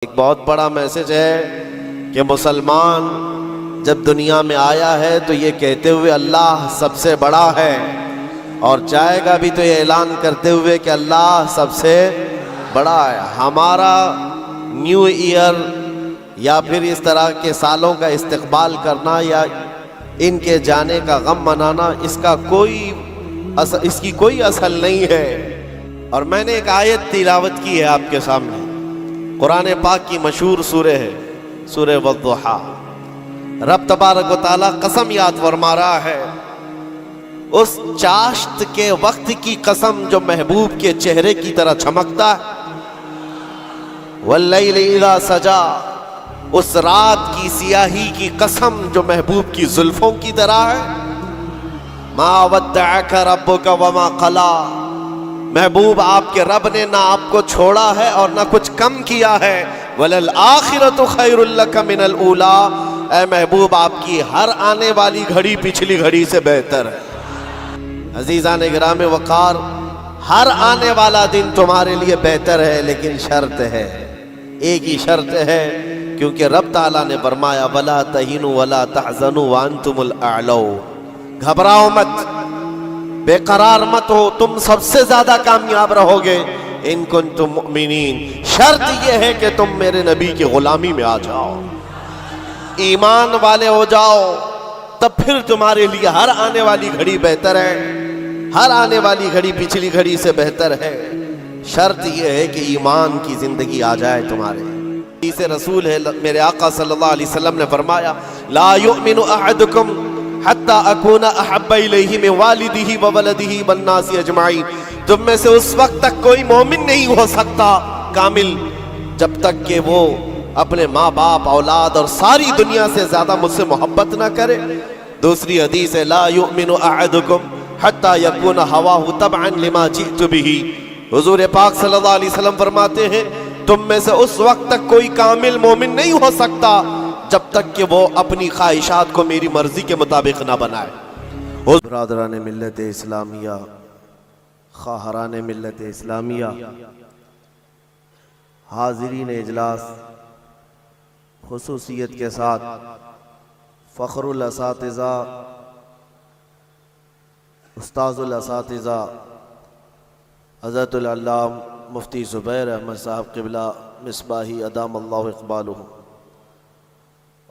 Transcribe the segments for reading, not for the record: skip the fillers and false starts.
ایک بہت بڑا میسج ہے کہ مسلمان جب دنیا میں آیا ہے تو یہ کہتے ہوئے اللہ سب سے بڑا ہے، اور جائے گا بھی تو یہ اعلان کرتے ہوئے کہ اللہ سب سے بڑا ہے۔ ہمارا نیو ایئر یا پھر اس طرح کے سالوں کا استقبال کرنا یا ان کے جانے کا غم منانا، اس کی کوئی اصل نہیں ہے۔ اور میں نے ایک آیت تلاوت کی ہے آپ کے سامنے، قرآن پاک کی مشہور سورہ ہے، سورہ والضحیٰ۔ رب تبارک و تعالیٰ قسم یاد فرما رہا ہے، اس چاشت کے وقت کی قسم جو محبوب کے چہرے کی طرح چمکتا ہے، واللیل اذا سجا، اس رات کی سیاہی کی قسم جو محبوب کی زلفوں کی طرح ہے۔ ما ودعک ربک وما قلا، محبوب آپ کے رب نے نہ آپ کو چھوڑا ہے اور نہ کچھ کم کیا ہے۔ وَلَلْآخِرَةُ خَيْرٌ لَكَ مِنَ الْأُولَىٰ، اے محبوب آپ کی ہر آنے والی گھڑی پچھلی گھڑی سے بہتر ہے۔ عزیزان گرامی وقار، ہر آنے والا دن تمہارے لیے بہتر ہے، لیکن شرط ہے، ایک ہی شرط ہے، کیونکہ رب تعالیٰ نے فرمایا وَلَا تَهِنُوا وَلَا تَحْزَنُوا وَأَنْتُمُ الْأَعْلَوْنَ، گھبراؤ مت، بے قرار مت ہو، تم سب سے زیادہ کامیاب رہو گے ان کنتم مؤمنین۔ شرط یہ ہے کہ تم میرے نبی کی غلامی میں آ جاؤ، ایمان والے ہو جاؤ، تب پھر تمہارے لیے ہر آنے والی گھڑی بہتر ہے، ہر آنے والی گھڑی پچھلی گھڑی سے بہتر ہے۔ شرط یہ ہے کہ ایمان کی زندگی آ جائے تمہارے۔ حدیث رسول ہے، میرے آقا صلی اللہ علیہ وسلم نے فرمایا لا یؤمن احدکم حتی اکون احب الیہ من والدہ وولدہ والناس اجمعین، تم میں سے اس وقت تک کوئی مومن نہیں ہو سکتا کامل جب تک کہ وہ اپنے ماں باپ، اولاد اور ساری دنیا سے زیادہ مجھ سے محبت نہ کرے۔ دوسری حدیث ہے لا یؤمن احدکم حتی یکون ہواہ تبعا لما جئت بہ، حضور پاک صلی اللہ علیہ وسلم فرماتے ہیں تم میں سے اس وقت تک کوئی کامل مومن نہیں ہو سکتا جب تک کہ وہ اپنی خواہشات کو میری مرضی کے مطابق نہ بنائے۔ برادران ملت اسلامیہ، خواہران ملت اسلامیہ، حاضرین اجلاس، خصوصیت کے ساتھ فخر الاساتذہ، استاذ الاساتذہ حضرت العلامہ مفتی زبیر احمد صاحب قبلہ مصباحی ادام اللہ اقبالہ،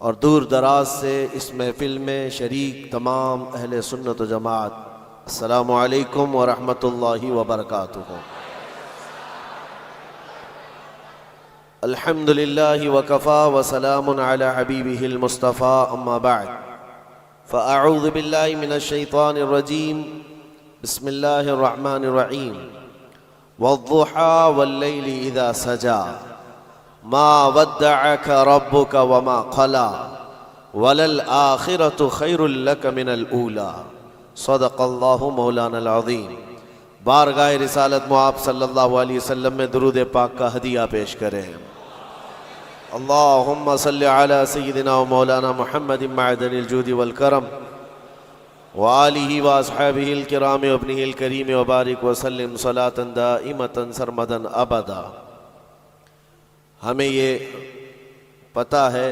اور دور دراز سے اس محفل میں شریک تمام اہل سنت و جماعت، السلام علیکم ورحمۃ اللہ وبرکاتہ۔ الحمد للہ وکفا وسلام علی حبیبہ المصطفیٰ، اما بعد فاعوذ باللہ من الشیطان الرجیم، بسم اللہ الرحمن الرحیم۔ والضحى واللیل اذا سجا، ما ودعك ربك وما قلا، وللآخرة خیر لك من الأولى، صدق اللہ مولانا العظیم۔ بارگاہ رسالت مآب صلی اللہ علیہ وسلم میں درود پاک کا ہدیہ پیش کریں۔ اللہم صلی علی سیدنا و مولانا محمد معدن الجود والکرم وآلہ واصحابہ الکرام وابنہ الکریم وبارک وسلم صلاة دائمة سرمدا ابدا۔ ہمیں یہ پتہ ہے،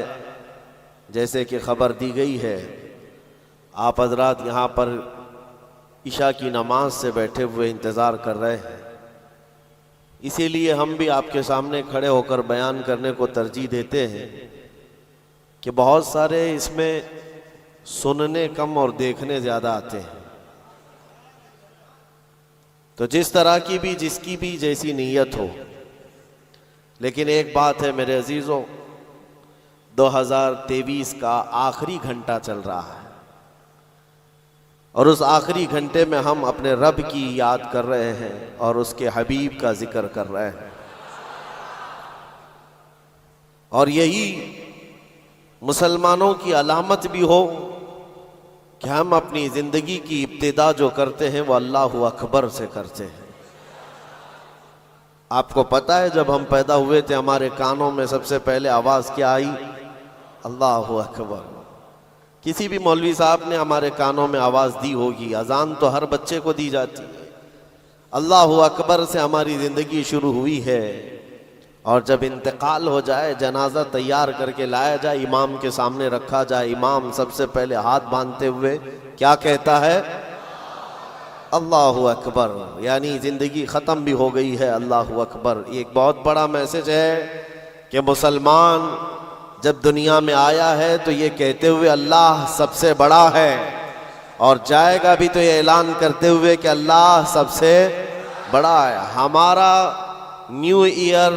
جیسے کہ خبر دی گئی ہے، آپ حضرات یہاں پر عشاء کی نماز سے بیٹھے ہوئے انتظار کر رہے ہیں، اسی لیے ہم بھی آپ کے سامنے کھڑے ہو کر بیان کرنے کو ترجیح دیتے ہیں کہ بہت سارے اس میں سننے کم اور دیکھنے زیادہ آتے ہیں، تو جس طرح کی بھی جس کی بھی جیسی نیت ہو، لیکن ایک بات ہے میرے عزیزوں، 2023 کا آخری گھنٹہ چل رہا ہے، اور اس آخری گھنٹے میں ہم اپنے رب کی یاد کر رہے ہیں اور اس کے حبیب کا ذکر کر رہے ہیں، اور یہی مسلمانوں کی علامت بھی ہو کہ ہم اپنی زندگی کی ابتدا جو کرتے ہیں وہ اللہ اکبر سے کرتے ہیں۔ آپ کو پتہ ہے جب ہم پیدا ہوئے تھے ہمارے کانوں میں سب سے پہلے آواز کیا آئی؟ اللہ اکبر۔ کسی بھی مولوی صاحب نے ہمارے کانوں میں آواز دی ہوگی، اذان تو ہر بچے کو دی جاتی ہے، اللہ اکبر سے ہماری زندگی شروع ہوئی ہے، اور جب انتقال ہو جائے جنازہ تیار کر کے لایا جائے، امام کے سامنے رکھا جائے، امام سب سے پہلے ہاتھ باندھتے ہوئے کیا کہتا ہے؟ اللہ اکبر، یعنی زندگی ختم بھی ہو گئی ہے، اللہ اکبر۔ یہ ایک بہت بڑا میسج ہے کہ مسلمان جب دنیا میں آیا ہے تو یہ کہتے ہوئے اللہ سب سے بڑا ہے، اور جائے گا بھی تو یہ اعلان کرتے ہوئے کہ اللہ سب سے بڑا ہے۔ ہمارا نیو ایئر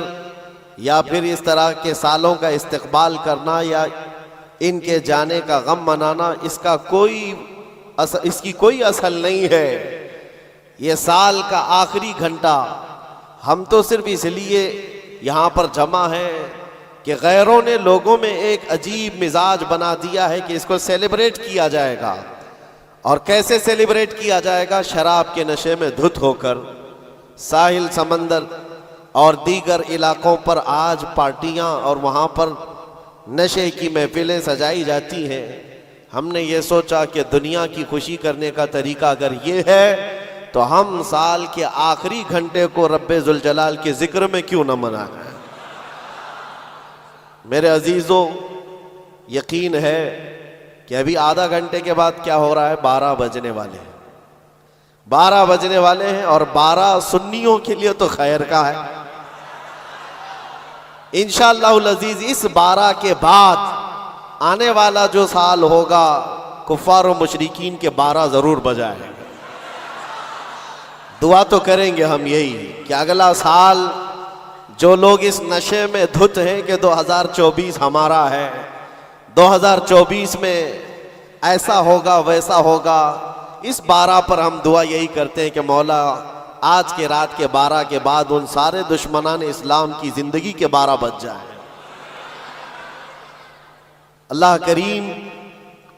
یا پھر اس طرح کے سالوں کا استقبال کرنا یا ان کے جانے کا غم منانا، اس کی کوئی اصل نہیں ہے۔ یہ سال کا آخری گھنٹہ ہم تو صرف اس لیے یہاں پر جمع ہیں کہ غیروں نے لوگوں میں ایک عجیب مزاج بنا دیا ہے کہ اس کو سیلیبریٹ کیا جائے گا۔ اور کیسے سیلیبریٹ کیا جائے گا؟ شراب کے نشے میں دھت ہو کر ساحل سمندر اور دیگر علاقوں پر آج پارٹیاں اور وہاں پر نشے کی محفلیں سجائی جاتی ہیں۔ ہم نے یہ سوچا کہ دنیا کی خوشی کرنے کا طریقہ اگر یہ ہے تو ہم سال کے آخری گھنٹے کو رب ذوالجلال کے ذکر میں کیوں نہ منائیں۔ میرے عزیزوں، یقین ہے کہ ابھی آدھا گھنٹے کے بعد کیا ہو رہا ہے؟ 12 بجنے والے ہیں، 12 بجنے والے ہیں، اور 12 سنیوں کے لیے تو خیر کا ہے۔ انشاءاللہ العزیز اس 12 کے بعد آنے والا جو سال ہوگا کفار و مشرکین کے 12 ضرور بجائیں گے۔ دعا تو کریں گے ہم یہی کہ اگلا سال جو لوگ اس نشے میں دھت ہیں کہ 2024 ہمارا ہے، 2024 میں ایسا ہوگا ویسا ہوگا، اس 12 پر ہم دعا یہی کرتے ہیں کہ مولا آج کے رات کے 12 کے بعد ان سارے دشمنان اسلام کی زندگی کے 12 بج جائیں۔ اللہ کریم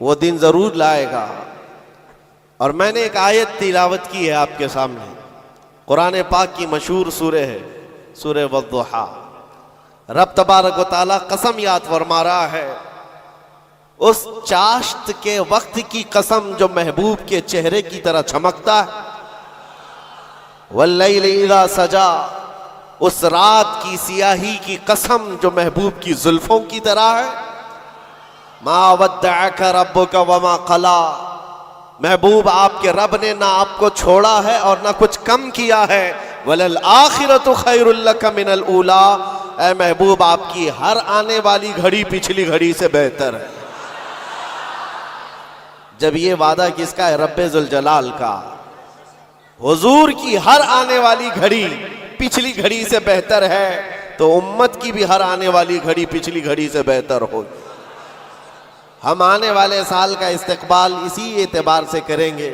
وہ دن ضرور لائے گا۔ اور میں نے ایک آیت تلاوت کی ہے آپ کے سامنے، قرآن پاک کی مشہور سورہ ہے، سورہ والضحیٰ۔ رب تبارک و تعالیٰ قسم یاد فرما رہا ہے، اس چاشت کے وقت کی قسم جو محبوب کے چہرے کی طرح چمکتا ہے، واللیل اذا سجا، اس رات کی سیاہی کی قسم جو محبوب کی زلفوں کی طرح ہے، ما ودعک ربک وما قلا، محبوب آپ کے رب نے نہ آپ کو چھوڑا ہے اور نہ کچھ کم کیا ہے، وَلَلْآخِرَةُ خَيْرٌ لَكَ مِنَ الْأُولَىٰ، اے محبوب آپ کی ہر آنے والی گھڑی پچھلی گھڑی سے بہتر ہے۔ جب یہ وعدہ کس کا ہے؟ رب ذوالجلال کا۔ حضور کی ہر آنے والی گھڑی پچھلی گھڑی سے بہتر ہے تو امت کی بھی ہر آنے والی گھڑی پچھلی گھڑی سے بہتر ہوگی۔ ہم آنے والے سال کا استقبال اسی اعتبار سے کریں گے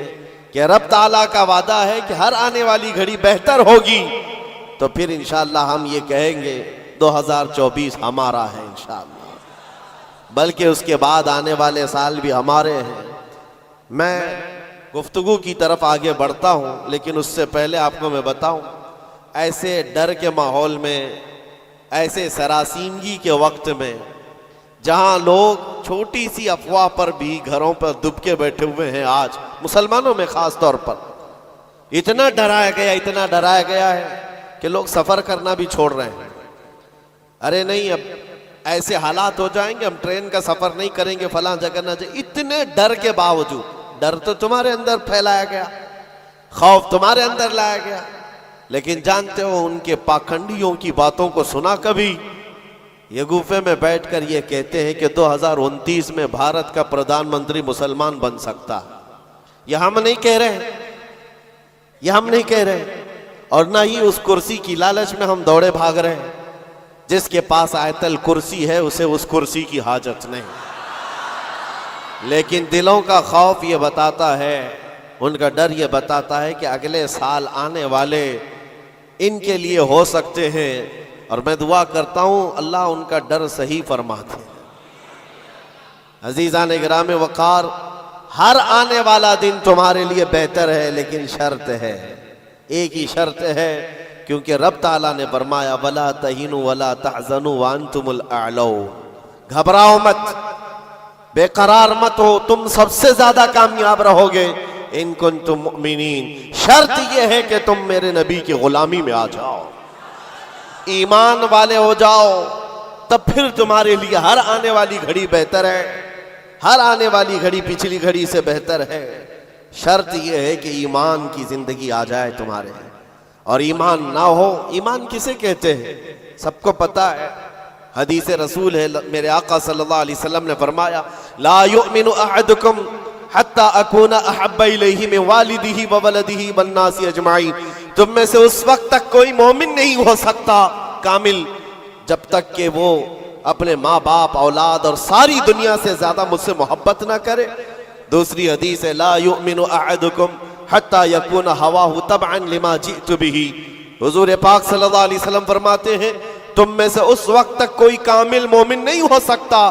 کہ رب تعالیٰ کا وعدہ ہے کہ ہر آنے والی گھڑی بہتر ہوگی، تو پھر انشاءاللہ ہم یہ کہیں گے 2024 ہمارا ہے انشاءاللہ، بلکہ اس کے بعد آنے والے سال بھی ہمارے ہیں۔ میں گفتگو کی طرف آگے بڑھتا ہوں، لیکن اس سے پہلے آپ کو میں بتاؤں، ایسے ڈر کے ماحول میں، ایسے سراسیمگی کے وقت میں، جہاں لوگ چھوٹی سی افواہ پر بھی گھروں پر دب کے بیٹھے ہوئے ہیں، آج مسلمانوں میں خاص طور پر اتنا ڈرایا گیا ہے کہ لوگ سفر کرنا بھی چھوڑ رہے ہیں۔ ارے نہیں، اب ایسے حالات ہو جائیں گے، ہم ٹرین کا سفر نہیں کریں گے، فلاں جگہ نہ جائیں۔ اتنے ڈر کے باوجود، ڈر تو تمہارے اندر پھیلایا گیا، خوف تمہارے اندر لایا گیا، لیکن جانتے ہو ان کے پاکھنڈیوں کی باتوں کو سنا کبھی؟ یہ گوفے میں بیٹھ کر یہ کہتے ہیں کہ 2029 میں بھارت کا پردھان منتری مسلمان بن سکتا ہے۔ یہ ہم نہیں کہہ رہے، اور نہ ہی اس کرسی کی لالچ میں ہم دوڑے بھاگ رہے ہیں۔ جس کے پاس آیت الکرسی ہے اسے اس کرسی کی حاجت نہیں، لیکن دلوں کا خوف یہ بتاتا ہے، ان کا ڈر یہ بتاتا ہے کہ اگلے سال آنے والے ان کے لیے ہو سکتے ہیں، اور میں دعا کرتا ہوں اللہ ان کا ڈر صحیح فرماتے ہیں۔ عزیزان گرامی وقار، ہر آنے والا دن تمہارے لیے بہتر ہے، لیکن شرط ہے، ایک ہی شرط ہے، کیونکہ رب تعالیٰ نے فرمایا وَلَا تَهِنُوا وَلَا تَحْزَنُوا وَأَنْتُمُ الْأَعْلَوْنَ، گھبراؤ مت، بے قرار مت ہو، تم سب سے زیادہ کامیاب رہو گے ان کنتم مؤمنین، شرط یہ ہے کہ تم میرے نبی کی غلامی میں آ جاؤ۔ ایمان والے ہو جاؤ تب پھر تمہارے لیے ہر آنے والی گھڑی بہتر ہے، ہر آنے والی گھڑی پچھلی گھڑی سے بہتر ہے۔ شرط یہ ہے کہ ایمان کی زندگی آ جائے تمہارے، اور ایمان نہ ہو، ایمان کسے کہتے ہیں سب کو پتا ہے، حدیث رسول ہے، میرے آقا صلی اللہ علیہ وسلم نے فرمایا لا یؤمن احدکم حتی اکون احب الیہ من والدہ وولدہ والناس اجمعین، تم میں سے اس وقت تک کوئی مومن نہیں ہو سکتا کامل جب تک کہ وہ اپنے ماں باپ، اولاد اور ساری دنیا سے زیادہ مجھ سے محبت نہ کرے۔ دوسری حدیث ہے لا یؤمن احدکم حتی یکون ہواہ تبعا لما جئت بہ، حضور پاک صلی اللہ علیہ وسلم فرماتے ہیں تم میں سے اس وقت تک کوئی کامل مومن نہیں ہو سکتا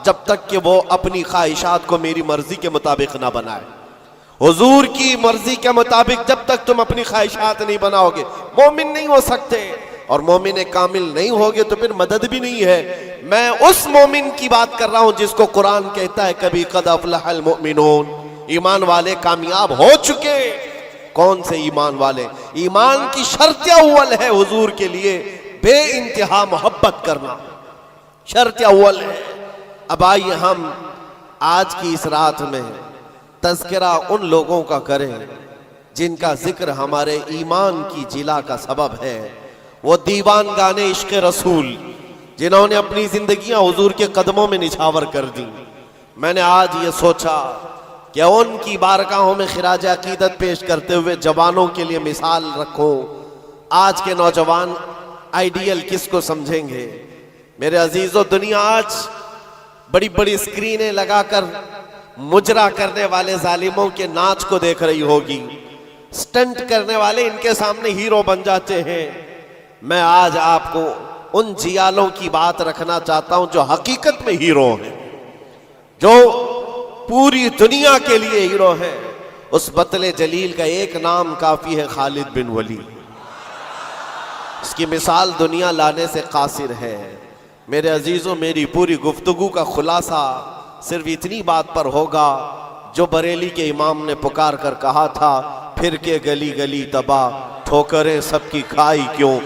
جب تک کہ وہ اپنی خواہشات کو میری مرضی کے مطابق نہ بنائے۔ حضور کی مرضی کے مطابق جب تک تم اپنی خواہشات نہیں بناؤ گے مومن نہیں ہو سکتے، اور مومن کامل نہیں ہوگے تو پھر مدد بھی نہیں ہے۔ میں اس مومن کی بات کر رہا ہوں جس کو قرآن کہتا ہے کبھی قد افلح المؤمنون، ایمان والے کامیاب ہو چکے۔ کون سے ایمان والے؟ ایمان کی شرط اول ہے حضور کے لیے بے انتہا محبت کرنا، شرط اول ہے۔ اب آئیے ہم آج کی اس رات میں تذکرہ ان لوگوں کا کریں جن کا ذکر ہمارے ایمان کی جلا کا سبب ہے، وہ دیوان گانے عشق رسول جنہوں نے اپنی زندگیاں حضور کے قدموں میں نچھاور کر دی۔ میں نے آج یہ سوچا کہ ان کی بارگاہوں میں خراج عقیدت پیش کرتے ہوئے جوانوں کے لیے مثال رکھو۔ آج کے نوجوان آئیڈیل کس کو سمجھیں گے؟ میرے عزیزو، دنیا آج بڑی بڑی اسکرینیں لگا کر مجرا کرنے والے ظالموں کے ناچ کو دیکھ رہی ہوگی، سٹنٹ کرنے والے ان کے سامنے ہیرو بن جاتے ہیں۔ میں آج آپ کو ان جیالوں کی بات رکھنا چاہتا ہوں جو حقیقت میں ہیرو ہیں، جو پوری دنیا کے لیے ہیرو ہیں۔ اس بطل جلیل کا ایک نام کافی ہے، خالد بن ولید۔ اس کی مثال دنیا لانے سے قاصر ہے۔ میرے عزیزوں، میری پوری گفتگو کا خلاصہ صرف اتنی بات پر ہوگا جو بریلی کے امام نے پکار کر کہا تھا، پھر کے گلی گلی تباہ، ٹھوکریں سب کی کھائی کیوں،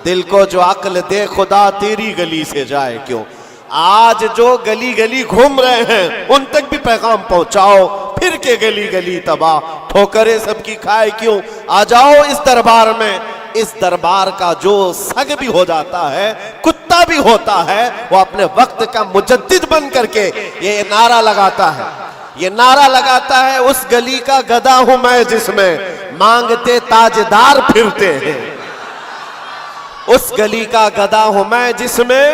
دل کو جو عقل دے خدا تیری گلی سے جائے کیوں۔ آج جو گلی گلی گھوم رہے ہیں ان تک بھی پیغام پہنچاؤ، پھر کے گلی گلی تباہ، ٹھوکریں سب کی کھائے کیوں۔ آ جاؤ اس دربار میں، اس دربار کا جو سگ بھی ہو جاتا ہے، کتا بھی ہوتا ہے، وہ اپنے وقت کا مجدد بن کر کے یہ نعرہ لگاتا ہے، یہ نعرہ لگاتا ہے، اس گلی کا گدھا ہوں میں جس میں مانگتے تاجدار پھرتے ہیں۔ اس گلی کا گدھا ہوں میں جس میں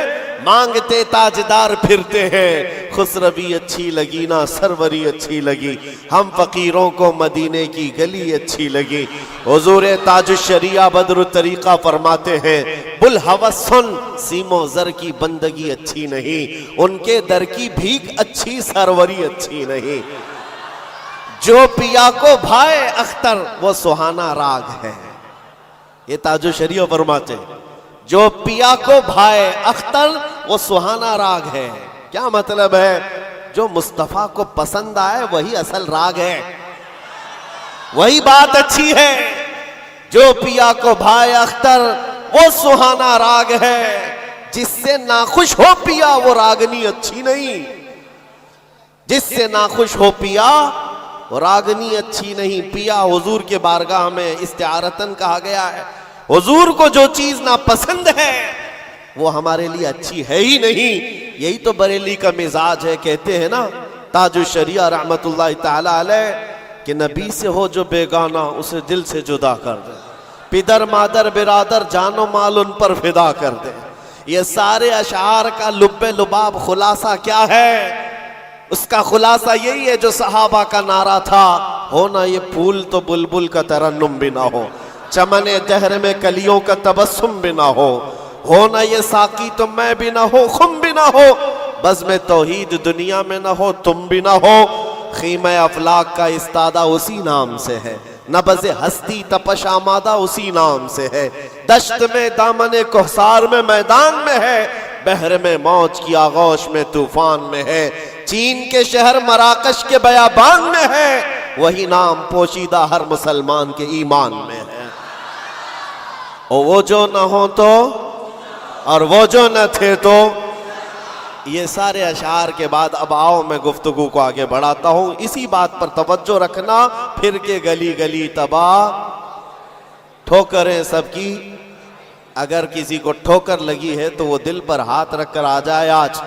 مانگتے تاجدار پھرتے ہیں۔ خسروی اچھی لگی نہ سروری اچھی لگی، ہم فقیروں کو مدینے کی گلی اچھی لگی۔ حضور تاج الشریعہ بدر الطریقہ فرماتے ہیں، بلہوس سن سیم و زر کی بندگی اچھی نہیں، ان کے در کی بھیک اچھی سروری اچھی نہیں۔ جو پیا کو بھائے اختر وہ سہانا راگ ہے، یہ تاج الشریعہ فرماتے ہیں، جو پیا کو بھائے اختر وہ سہانا راگ ہے۔ کیا مطلب ہے؟ جو مصطفیٰ کو پسند آئے وہی اصل راگ ہے، وہی بات اچھی ہے۔ جو پیا کو بھائے اختر وہ سہانا راگ ہے، جس سے ناخوش ہو پیا وہ راگنی اچھی نہیں، جس سے ناخوش ہو پیا وہ راگنی اچھی نہیں۔ پیا حضور کے بارگاہ میں استعارتن کہا گیا ہے۔ حضور کو جو چیز ناپسند ہے وہ ہمارے لیے اچھی ہے ہی نہیں۔ یہی تو بریلی کا مزاج ہے۔ کہتے ہیں نا تاج الشریعہ رحمت اللہ تعالی علیہ کہ نبی سے ہو جو بیگانہ اسے دل سے جدا کر دے، پدر مادر برادر جان و مال ان پر فدا کر دے۔ یہ سارے اشعار کا لب لباب خلاصہ کیا ہے؟ اس کا خلاصہ یہی ہے جو صحابہ کا نعرہ تھا، ہونا یہ پھول تو بلبل کا ترنم بھی نہ ہو، چمن دہر میں کلیوں کا تبسم بھی نہ ہو، ہونا یہ ساقی تو میں بھی نہ ہو، خم بھی نہ ہو، بزم توحید دنیا میں نہ ہو، تم بھی نہ ہو۔ خیمہ افلاک کا استادہ اسی نام سے ہے، نبض ہستی تپش آمادہ اسی نام سے ہے، دشت میں دامن کوثر میں میدان میں ہے، بحر میں موج کی آغوش میں طوفان میں ہے، چین کے شہر مراکش کے بیابان میں ہے، وہی نام پوشیدہ ہر مسلمان کے ایمان میں ہے۔ اور وہ جو نہ ہو تو اور وہ جو نہ تھے تو. یہ سارے اشعار کے بعد اب آؤ میں گفتگو کو آگے بڑھاتا ہوں. اسی بات پر توجہ رکھنا. پھر کے گلی گلی تباہ ٹھوکریں سب کی. اگر کسی کو ٹھوکر لگی ہے تو وہ دل پر ہاتھ رکھ کر آ جائے. آج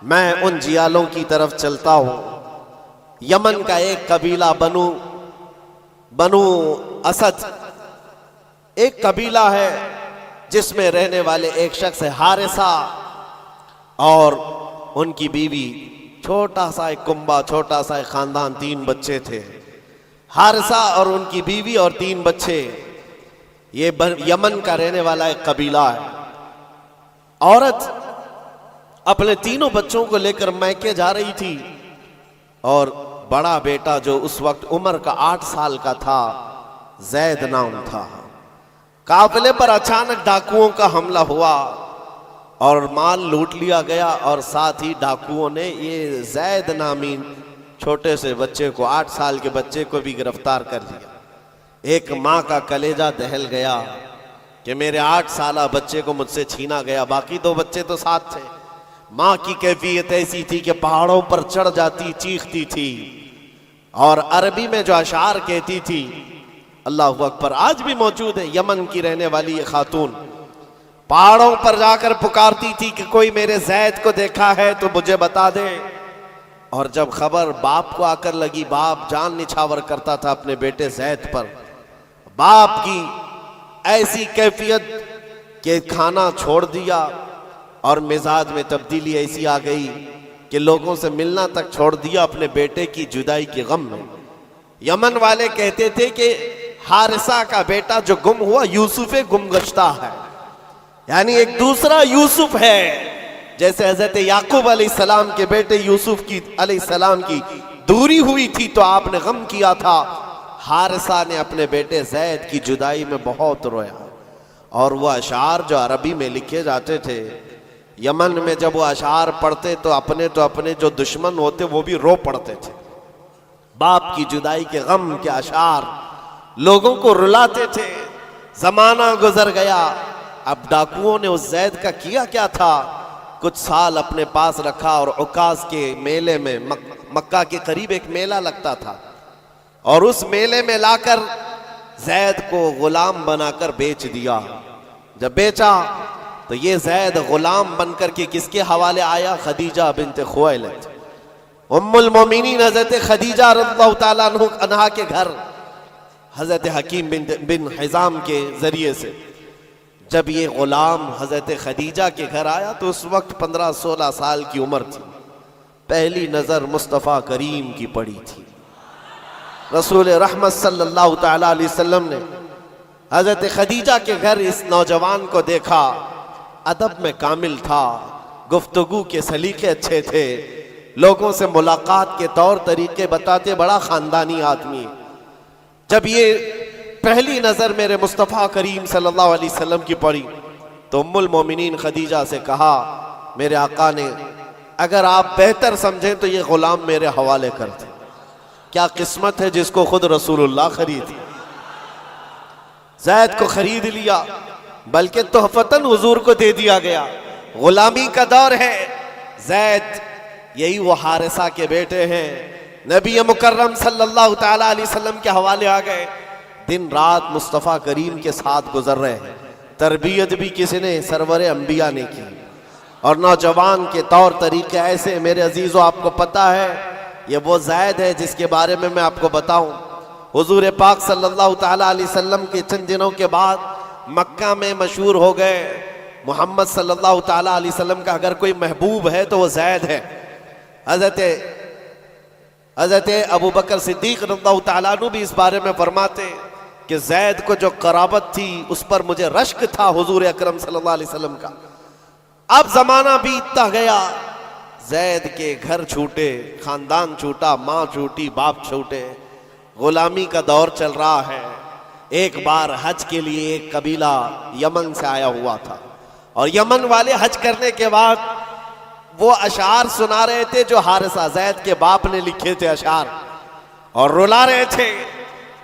میں ان جیالوں کی طرف چلتا ہوں. یمن کا ایک قبیلہ بنو اسد ایک قبیلہ ہے جس میں رہنے والے ایک شخص ہے حارثہ اور ان کی بیوی. چھوٹا سا ایک کنبہ, چھوٹا سا ایک خاندان, 3 بچے تھے. حارثہ اور ان کی بیوی اور 3 بچے. یہ یمن کا رہنے والا ایک قبیلہ ہے. عورت اپنے 3 بچوں کو لے کر میکے جا رہی تھی اور بڑا بیٹا جو اس وقت عمر کا 8 سال کا تھا, زید نام تھا. قافلے پر اچانک ڈاکوؤں کا حملہ ہوا اور مال لوٹ لیا گیا, اور ساتھ ہی ڈاکوؤں نے یہ زید نامی چھوٹے سے بچے کو, 8 سال کے بچے کو بھی گرفتار کر لیا. ایک ماں کا کلیجہ دہل گیا کہ میرے 8 سالہ بچے کو مجھ سے چھینا گیا. باقی 2 بچے تو ساتھ تھے. ماں کی کیفیت ایسی تھی کہ پہاڑوں پر چڑھ جاتی, چیختی تھی اور عربی میں جو اشعار کہتی تھی, اللہ اکبر, آج بھی موجود ہے. یمن کی رہنے والی یہ خاتون پہاڑوں پر جا کر پکارتی تھی کہ کوئی میرے زید کو دیکھا ہے تو مجھے بتا دے. اور جب خبر باپ کو آ کر لگی, باپ جان نچھاور کرتا تھا اپنے بیٹے زید پر. باپ کی ایسی کیفیت کہ کھانا چھوڑ دیا اور مزاج میں تبدیلی ایسی آ گئی کہ لوگوں سے ملنا تک چھوڑ دیا اپنے بیٹے کی جدائی کے غم میں. یمن والے کہتے تھے کہ حارثہ کا بیٹا جو گم ہوا یوسف گم گشتہ ہے, یعنی ایک دوسرا یوسف ہے. جیسے حضرت یعقوب علیہ السلام کے بیٹے یوسف کی علیہ السلام کی دوری ہوئی تھی تو آپ نے غم کیا تھا, حارثہ نے اپنے بیٹے زید کی جدائی میں بہت رویا. اور وہ اشعار جو عربی میں لکھے جاتے تھے, یمن میں جب وہ اشعار پڑھتے تو اپنے جو دشمن ہوتے وہ بھی رو پڑتے تھے. باپ کی جدائی کے غم کے اشعار لوگوں کو رلاتے تھے. زمانہ گزر گیا. اب ڈاکوؤں نے اس زید کا کیا کیا تھا, کچھ سال اپنے پاس رکھا اور عکاظ کے میلے میں, مکہ کے قریب ایک میلہ لگتا تھا, اور اس میلے میں لا کر زید کو غلام بنا کر بیچ دیا. جب بیچا تو یہ زید غلام بن کر کے کس کے حوالے آیا, خدیجہ بنت خویلد, ام المومنین حضرت خدیجہ رضی اللہ تعالیٰ عنہا کے گھر, حضرت حکیم بن حزام کے ذریعے سے. جب یہ غلام حضرت خدیجہ کے گھر آیا تو اس وقت 15-16 سال کی عمر تھی. پہلی نظر مصطفیٰ کریم کی پڑی تھی. رسول رحمت صلی اللہ تعالیٰ علیہ وسلم نے حضرت خدیجہ کے گھر اس نوجوان کو دیکھا. ادب میں کامل تھا, گفتگو کے سلیقے اچھے تھے, لوگوں سے ملاقات کے طور طریقے بتاتے, بڑا خاندانی آدمی. جب یہ پہلی نظر میرے مصطفیٰ کریم صلی اللہ علیہ وسلم کی پڑی تو ام المومنین خدیجہ سے کہا, میرے آقا نے اگر آپ بہتر سمجھیں تو یہ غلام میرے حوالے کر دیں. کیا قسمت ہے جس کو خود رسول اللہ خرید. زید کو خرید لیا, بلکہ تحفتاً حضور کو دے دیا گیا. غلامی کا دور ہے. زید یہی وہ حارثہ کے بیٹے ہیں, نبی مکرم صلی اللہ تعالیٰ علیہ وسلم کے حوالے آ گئے. دن رات مصطفیٰ کریم کے ساتھ گزر رہے ہیں. تربیت بھی کسی نے سرور انبیاء نے کی, اور نوجوان کے طور طریقے ایسے. میرے عزیزو, آپ کو پتا ہے یہ وہ زید ہے جس کے بارے میں آپ کو بتاؤں. حضور پاک صلی اللہ تعالیٰ علیہ وسلم کے چند دنوں کے بعد مکہ میں مشہور ہو گئے, محمد صلی اللہ تعالیٰ علیہ وسلم کا اگر کوئی محبوب ہے تو وہ زید ہے. حضرت ابو بکر صدیق رضی اللہ تعالیٰ عنہ بھی اس بارے میں فرماتے کہ زید کو جو قرابت تھی اس پر مجھے رشک تھا حضور اکرم صلی اللہ علیہ وسلم کا. اب زمانہ بیتتا گیا, زید کے گھر چھوٹے, خاندان چھوٹا, ماں چھوٹی, باپ چھوٹے, غلامی کا دور چل رہا ہے. ایک بار حج کے لیے ایک قبیلہ یمن سے آیا ہوا تھا, اور یمن والے حج کرنے کے بعد وہ اشعار سنا رہے تھے جو حارثہ زید کے باپ نے لکھے تھے اشعار, اور رلا رہے تھے.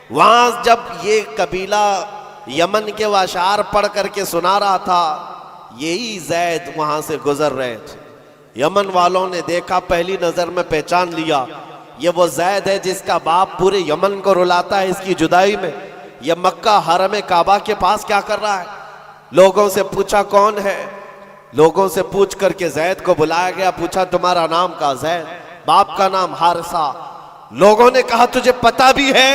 وہاں جب یہ قبیلہ یمن کے وہ اشعار پڑھ کر کے سنا رہا تھا, یہی زید وہاں سے گزر رہے تھے. یمن والوں نے دیکھا, پہلی نظر میں پہچان لیا, یہ وہ زید ہے جس کا باپ پورے یمن کو رلاتا ہے اس کی جدائی میں. یہ مکہ حرم کعبہ کے پاس کیا کر رہا ہے؟ لوگوں سے پوچھا کون ہے, لوگوں سے پوچھ کر کے زید کو بلایا گیا. پوچھا تمہارا نام کا؟ زید. باپ کا نام حارثہ. لوگوں نے کہا تجھے پتا بھی ہے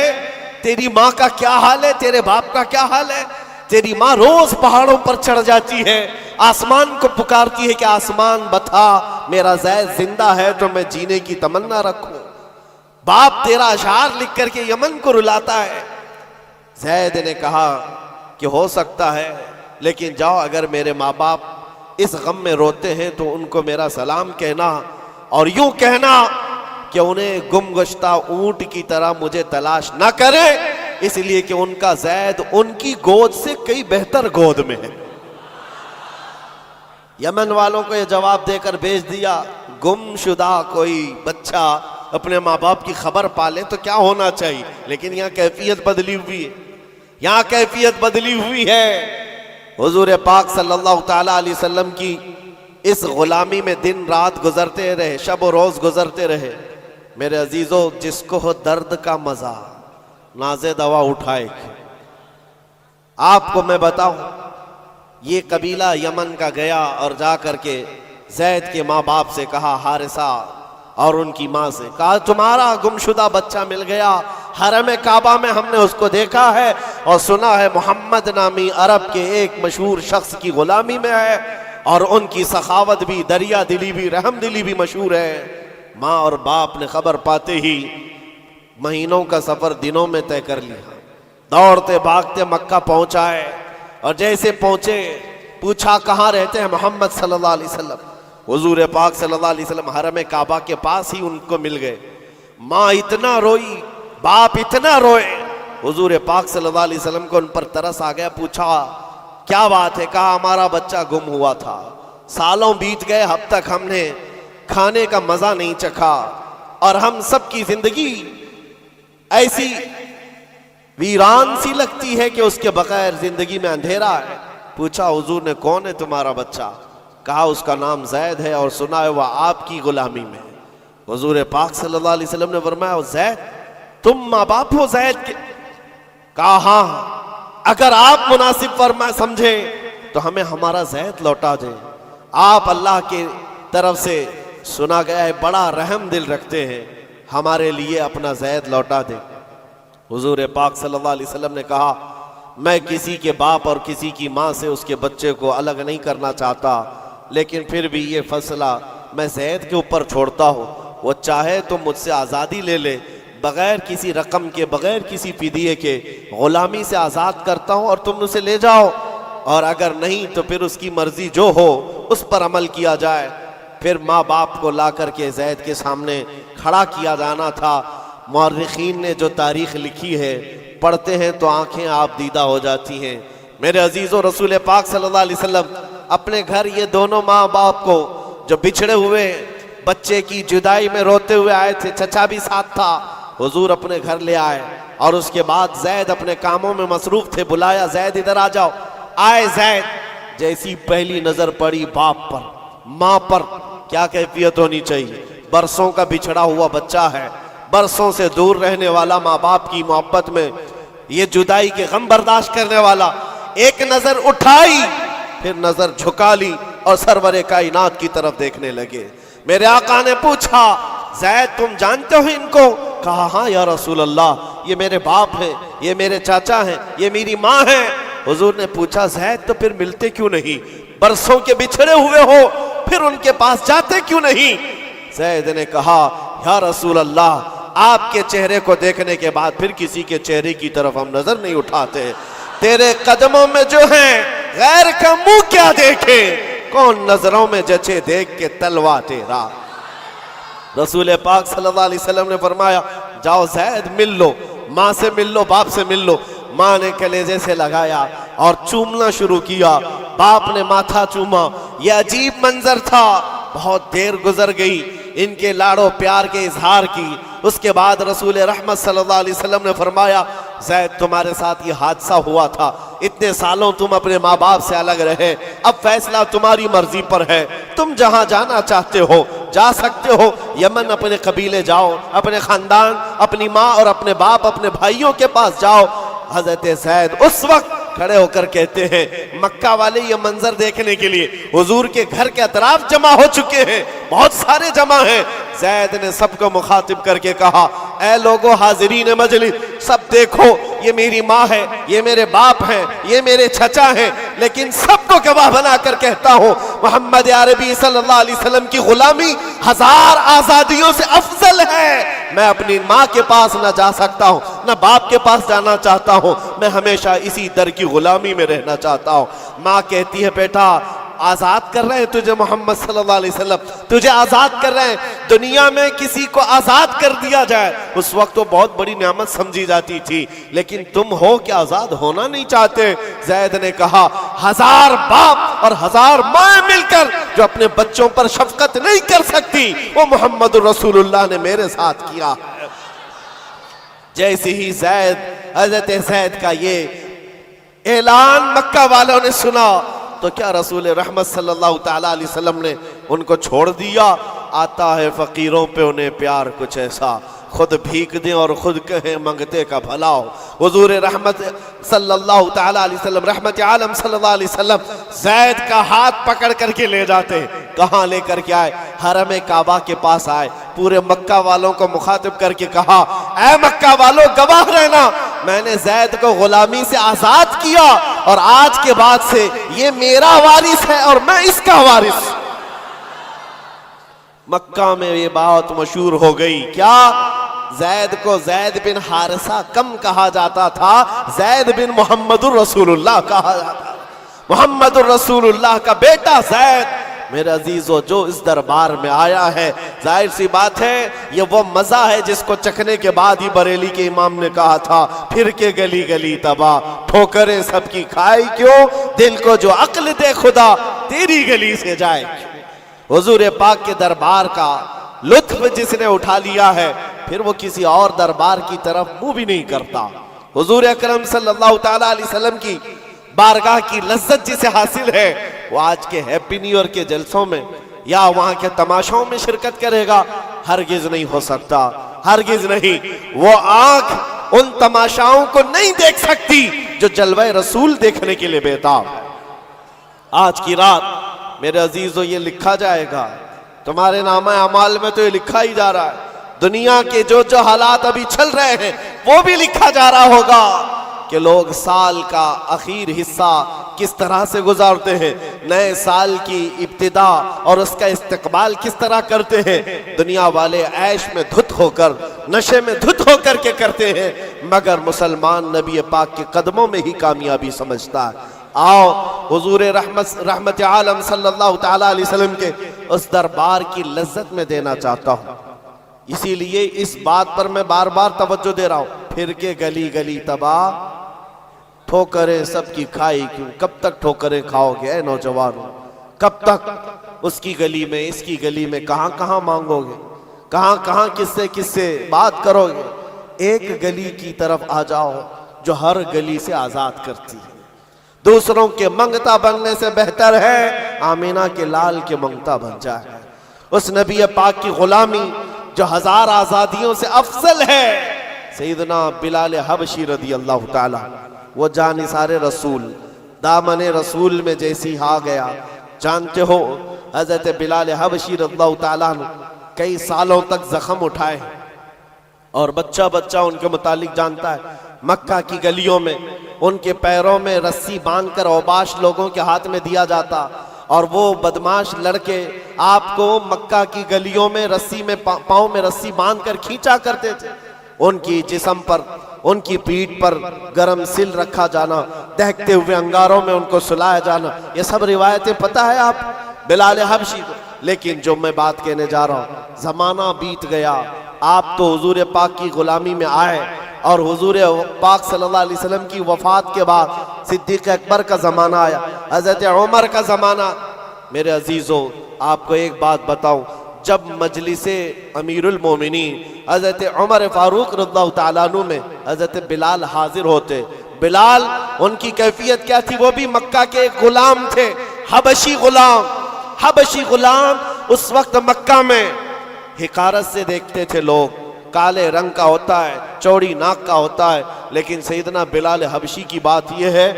تیری ماں کا کیا حال ہے, تیرے باپ کا کیا حال ہے؟ تیری ماں روز پہاڑوں پر چڑھ جاتی ہے, آسمان کو پکارتی ہے کہ آسمان بتا میرا زید زندہ ہے تو میں جینے کی تمنا رکھوں. باپ تیرا اشعار لکھ کر کے یمن کو رلاتا ہے. زید نے کہا کہ ہو سکتا ہے, لیکن جاؤ اگر میرے ماں باپ اس غم میں روتے ہیں تو ان کو میرا سلام کہنا, اور یوں کہنا کہ انہیں گم گشتہ اونٹ کی طرح مجھے تلاش نہ کرے, اس لیے کہ ان کا زید ان کی گود سے کئی بہتر گود میں ہے. یمن والوں کو یہ جواب دے کر بھیج دیا. گم شدہ کوئی بچہ اپنے ماں باپ کی خبر پالے تو کیا ہونا چاہیے, لیکن یہاں کیفیت بدلی ہوئی ہے, یہاں کیفیت بدلی ہوئی ہے. حضور پاک صلی اللہ تعالی علیہ وسلم کی اس غلامی میں دن رات گزرتے رہے, شب و روز گزرتے رہے. میرے عزیزو, جس کو ہو درد کا مزہ نازے دوا اٹھائے. آپ کو میں بتاؤں, یہ قبیلہ یمن کا گیا اور جا کر کے زید کے ماں باپ سے کہا, حارثہ اور ان کی ماں سے کہا تمہارا گمشدہ بچہ مل گیا, حرم کعبہ میں ہم نے اس کو دیکھا ہے اور سنا ہے محمد نامی عرب کے ایک مشہور شخص کی غلامی میں ہے, اور ان کی سخاوت بھی, دریا دلی بھی, رحم دلی بھی مشہور ہے. ماں اور باپ نے خبر پاتے ہی مہینوں کا سفر دنوں میں طے کر لیا. دوڑتے بھاگتے مکہ پہنچائے, اور جیسے پہنچے پوچھا کہاں رہتے ہیں؟ محمد صلی اللہ علیہ وسلم. حضور پاک صلی اللہ علیہ وسلم حرم کعبہ کے پاس ہی ان کو مل گئے. ماں اتنا روئی, باپ اتنا روئے. حضور پاک صلی اللہ علیہ وسلم کو ان پر ترس آ گیا. پوچھا کیا بات ہے؟ کہا ہمارا بچہ گم ہوا تھا, سالوں بیت گئے, اب تک ہم نے کھانے کا مزہ نہیں چکھا, اور ہم سب کی زندگی ایسی ویران سی لگتی ہے کہ اس کے بغیر زندگی میں اندھیرا ہے. پوچھا حضور نے کون ہے تمہارا بچہ؟ کہا اس کا نام زید ہے اور سنا ہے وہ آپ کی غلامی میں. حضور پاک صلی اللہ علیہ وسلم نے فرمایا زید تم ماں باپ ہو زید کے؟ کہا ہاں, اگر آپ مناسب فرما سمجھے تو ہمیں ہمارا زید لوٹا دیں. آپ اللہ کی طرف سے سنا گیا ہے بڑا رحم دل رکھتے ہیں, ہمارے لیے اپنا زید لوٹا دیں. حضور پاک صلی اللہ علیہ وسلم نے کہا میں کسی کے باپ اور کسی کی ماں سے اس کے بچے کو الگ نہیں کرنا چاہتا, لیکن پھر بھی یہ فیصلہ میں زید کے اوپر چھوڑتا ہوں. وہ چاہے تو مجھ سے آزادی لے لے, بغیر کسی رقم کے, بغیر کسی فدیے کے غلامی سے آزاد کرتا ہوں اور تم اسے لے جاؤ, اور اگر نہیں تو پھر اس کی مرضی جو ہو اس پر عمل کیا جائے. پھر ماں باپ کو لا کر کے زید کے سامنے کھڑا کیا جانا تھا. مورخین نے جو تاریخ لکھی ہے پڑھتے ہیں تو آنکھیں آپ دیدہ ہو جاتی ہیں. میرے عزیزو, رسول پاک صلی اللہ علیہ وسلم اپنے گھر یہ دونوں ماں باپ کو جو بچھڑے ہوئے بچے کی جدائی میں روتے ہوئے آئے تھے, چچا بھی ساتھ تھا, حضور اپنے گھر لے آئے, اور اس کے بعد زید اپنے کاموں میں مصروف تھے. بلایا زید ادھر آ جاؤ. آئے زید. جیسی پہلی نظر پڑی باپ پر, ماں پر, کیا کیفیت ہونی چاہیے؟ برسوں کا بچھڑا ہوا بچہ ہے, برسوں سے دور رہنے والا, ماں باپ کی محبت میں یہ جدائی کے غم برداشت کرنے والا. ایک نظر اٹھائی, پھر نظر جھکا لی اور سرور کائنات کی طرف دیکھنے لگے. میرے آقا نے پوچھا زید تم جانتے ہو ان کو؟ کہا ہاں یا رسول اللہ, یہ میرے باپ ہیں, یہ میرے چاچا ہیں, یہ میری ماں ہیں. حضور نے پوچھا زید تو پھر ملتے کیوں نہیں؟ برسوں کے بچھڑے ہوئے ہو, پھر ان کے پاس جاتے کیوں نہیں؟ زید نے کہا یا رسول اللہ, آپ کے چہرے کو دیکھنے کے بعد پھر کسی کے چہرے کی طرف ہم نظر نہیں اٹھاتے. تیرے قدموں میں جو ہیں غیر کا منہ کیا دیکھے, کون نظروں میں جچے دیکھ کے تلوا تیرا. رسول پاک صلی اللہ علیہ وسلم نے فرمایا جاؤ زید مل لو, ماں سے مل لو, باپ سے مل لو. ماں نے کلیجے سے لگایا اور چومنا شروع کیا, باپ نے ماتھا چوما. یہ عجیب منظر تھا. بہت دیر گزر گئی ان کے لاڑو پیار کے اظہار کی. اس کے بعد رسول رحمت صلی اللہ علیہ وسلم نے فرمایا زید تمہارے ساتھ یہ حادثہ ہوا تھا، اتنے سالوں تم اپنے ماں باپ سے الگ رہے، اب فیصلہ تمہاری مرضی پر ہے، تم جہاں جانا چاہتے ہو جا سکتے ہو، یمن اپنے قبیلے جاؤ، اپنے خاندان، اپنی ماں اور اپنے باپ، اپنے بھائیوں کے پاس جاؤ۔ حضرت زید اس وقت کھڑے ہو کر کہتے ہیں، مکہ والے یہ منظر دیکھنے کے لیے حضور کے گھر کے اطراف جمع ہو چکے ہیں، بہت سارے جمع ہیں۔ زید نے سب کو مخاطب کر کے کہا، اے لوگو حاضرین مجلس، سب دیکھو، یہ میری ماں ہے، یہ میرے باپ ہیں، یہ میرے چچا ہیں، لیکن سب کو گواہ بنا کر کہتا ہوں، محمد عربی صلی اللہ علیہ وسلم کی غلامی 1000 آزادیوں سے افضل ہے۔ میں اپنی ماں کے پاس نہ جا سکتا ہوں، نہ باپ کے پاس جانا چاہتا ہوں، میں ہمیشہ اسی در کی غلامی میں رہنا چاہتا ہوں۔ ماں کہتی ہے، بیٹا آزاد کر رہے ہیں تجھے محمد صلی اللہ علیہ وسلم، تجھے آزاد کر رہے ہیں۔ دنیا میں کسی کو آزاد کر دیا جائے اس وقت تو بہت بڑی نعمت سمجھی جاتی تھی، لیکن تم ہو کہ آزاد ہونا نہیں چاہتے۔ زید نے کہا، 1000 باپ اور 1000 ماں مل کر جو اپنے بچوں پر شفقت نہیں کر سکتی، وہ محمد رسول اللہ نے میرے ساتھ کیا۔ جیسے ہی حضرت زید کا یہ اعلان مکہ والوں نے سنا تو کیا رسول رحمت صلی اللہ تعالیٰ علیہ وسلم نے ان کو چھوڑ دیا؟ آتا ہے فقیروں پہ انہیں پیار کچھ ایسا، خود بھیک دیں اور خود کہیں منگتے کا بھلا ہو۔ حضور رحمت صلی اللہ تعالیٰ علیہ وسلم، رحمت عالم صلی اللہ علیہ وسلم زید کا ہاتھ پکڑ کر کے لے جاتے، کہاں لے کر کے آئے؟ حرم کعبہ کے پاس آئے، پورے مکہ والوں کو مخاطب کر کے کہا، اے مکہ والوں گواہ رہنا، میں نے زید کو غلامی سے آزاد کیا اور آج کے بعد سے یہ میرا وارث ہے اور میں اس کا وارث۔ مکہ میں یہ بات مشہور ہو گئی، کیا؟ زید کو زید بن حارثہ کم کہا جاتا تھا، زید بن محمد الرسول اللہ کہا جاتا تھا۔ محمد الرسول اللہ کا بیٹا زید، میرے عزیزو، جو اس دربار میں آیا ہے، ظاہر سی بات ہے یہ وہ مزہ ہے جس کو چکھنے کے بعد ہی بریلی کے امام نے کہا تھا، پھر کے گلی گلی تباہ، ٹھوکریں سب کی کھائی کیوں، دل کو جو عقل دے خدا تیری گلی سے جائے۔ حضور پاک کے دربار کا لطف جس نے اٹھا لیا ہے، پھر وہ کسی اور دربار کی طرف منہ بھی نہیں کرتا۔ حضور اکرم صلی اللہ تعالیٰ علیہ وسلم کی بارگاہ کی لذت جسے حاصل ہے، وہ آج کے ہیپی نیو ایئر کے جلسوں میں یا وہاں کے تماشوں میں شرکت کرے گا؟ ہرگز نہیں ہو سکتا، ہرگز نہیں۔ وہ آنکھ ان تماشاؤں کو نہیں دیکھ سکتی جو جلوہ رسول دیکھنے کے لیے بیتاب ہے۔ آج کی رات میرے عزیزو یہ لکھا جائے گا، تمہارے نامہ اعمال میں تو یہ لکھا ہی جا رہا ہے، دنیا کے جو حالات ابھی چل رہے ہیں وہ بھی لکھا جا رہا ہوگا کہ لوگ سال کا آخر حصہ کس طرح سے گزارتے ہیں، نئے سال کی ابتدا اور اس کا استقبال کس طرح کرتے ہیں۔ دنیا والے عیش میں دھت ہو کر، نشے میں دھت ہو کر کے کرتے ہیں، مگر مسلمان نبی پاک کے قدموں میں ہی کامیابی سمجھتا ہے۔ آؤ حضور رحمت عالم صلی اللہ تعالیٰ علیہ وسلم کے اس دربار کی لذت میں دینا چاہتا ہوں، اسی لیے اس بات پر میں بار بار توجہ دے رہا ہوں، پھر کے گلی گلی تباہ، ٹھوکریں سب کی کھائی کیوں؟ کب تک ٹھوکریں کھاؤ گے اے نوجوانوں؟ کب تک اس کی گلی میں، اس کی گلی میں، کہاں کہاں مانگو گے، کہاں کہاں کس سے بات کرو گے؟ ایک گلی کی طرف آ جاؤ جو ہر گلی سے آزاد کرتی ہے۔ دوسروں کے منگتا بننے سے بہتر ہے آمینہ کے لال کے منگتا بن جائے۔ اس نبی پاک کی غلامی جو 1000 آزادیوں سے افضل ہے، سیدنا بلال حبشی رضی اللہ تعالی، وہ جانثار رسول، دامن رسول میں جیسی آ گیا۔ جانتے ہو حضرت بلال حبشی رضی اللہ تعالیٰ نے کئی سالوں تک زخم اٹھائے، اور بچہ بچہ ان کے متعلق جانتا ہے۔ مکہ کی گلیوں میں ان کے پیروں میں رسی باندھ کر اوباش لوگوں کے ہاتھ میں دیا جاتا، اور وہ بدماش لڑکے آپ کو مکہ کی گلیوں میں رسی میں پاؤں میں رسی باندھ کر کھینچا کرتے تھے۔ ان کی جسم پر، ان کی پیٹھ پر گرم سل رکھا جانا، دہکتے ہوئے انگاروں میں ان کو سلایا جانا، یہ سب روایتیں پتہ ہے آپ بلال حبشی کو۔ لیکن جو میں بات کہنے جا رہا ہوں، زمانہ بیت گیا، آپ تو حضور پاک کی غلامی میں آئے، اور حضور پاک صلی اللہ علیہ وسلم کی وفات کے بعد صدیق اکبر کا زمانہ آیا، حضرت عمر کا زمانہ۔ میرے عزیزوں، آپ کو ایک بات بتاؤں، جب مجلس امیر المومنین حضرت عمر فاروق رضی اللہ تعالیٰ عنہ میں حضرت بلال حاضر ہوتے، بلال ان کی کیفیت کیا تھی؟ وہ بھی مکہ کے ایک غلام تھے، حبشی غلام۔ حبشی غلام اس وقت مکہ میں حقارت سے دیکھتے تھے لوگ، کالے رنگ کا ہوتا ہے، چوڑی ناک کا ہوتا ہے، لیکن سیدنا بلال حبشی کی بات یہ ہے،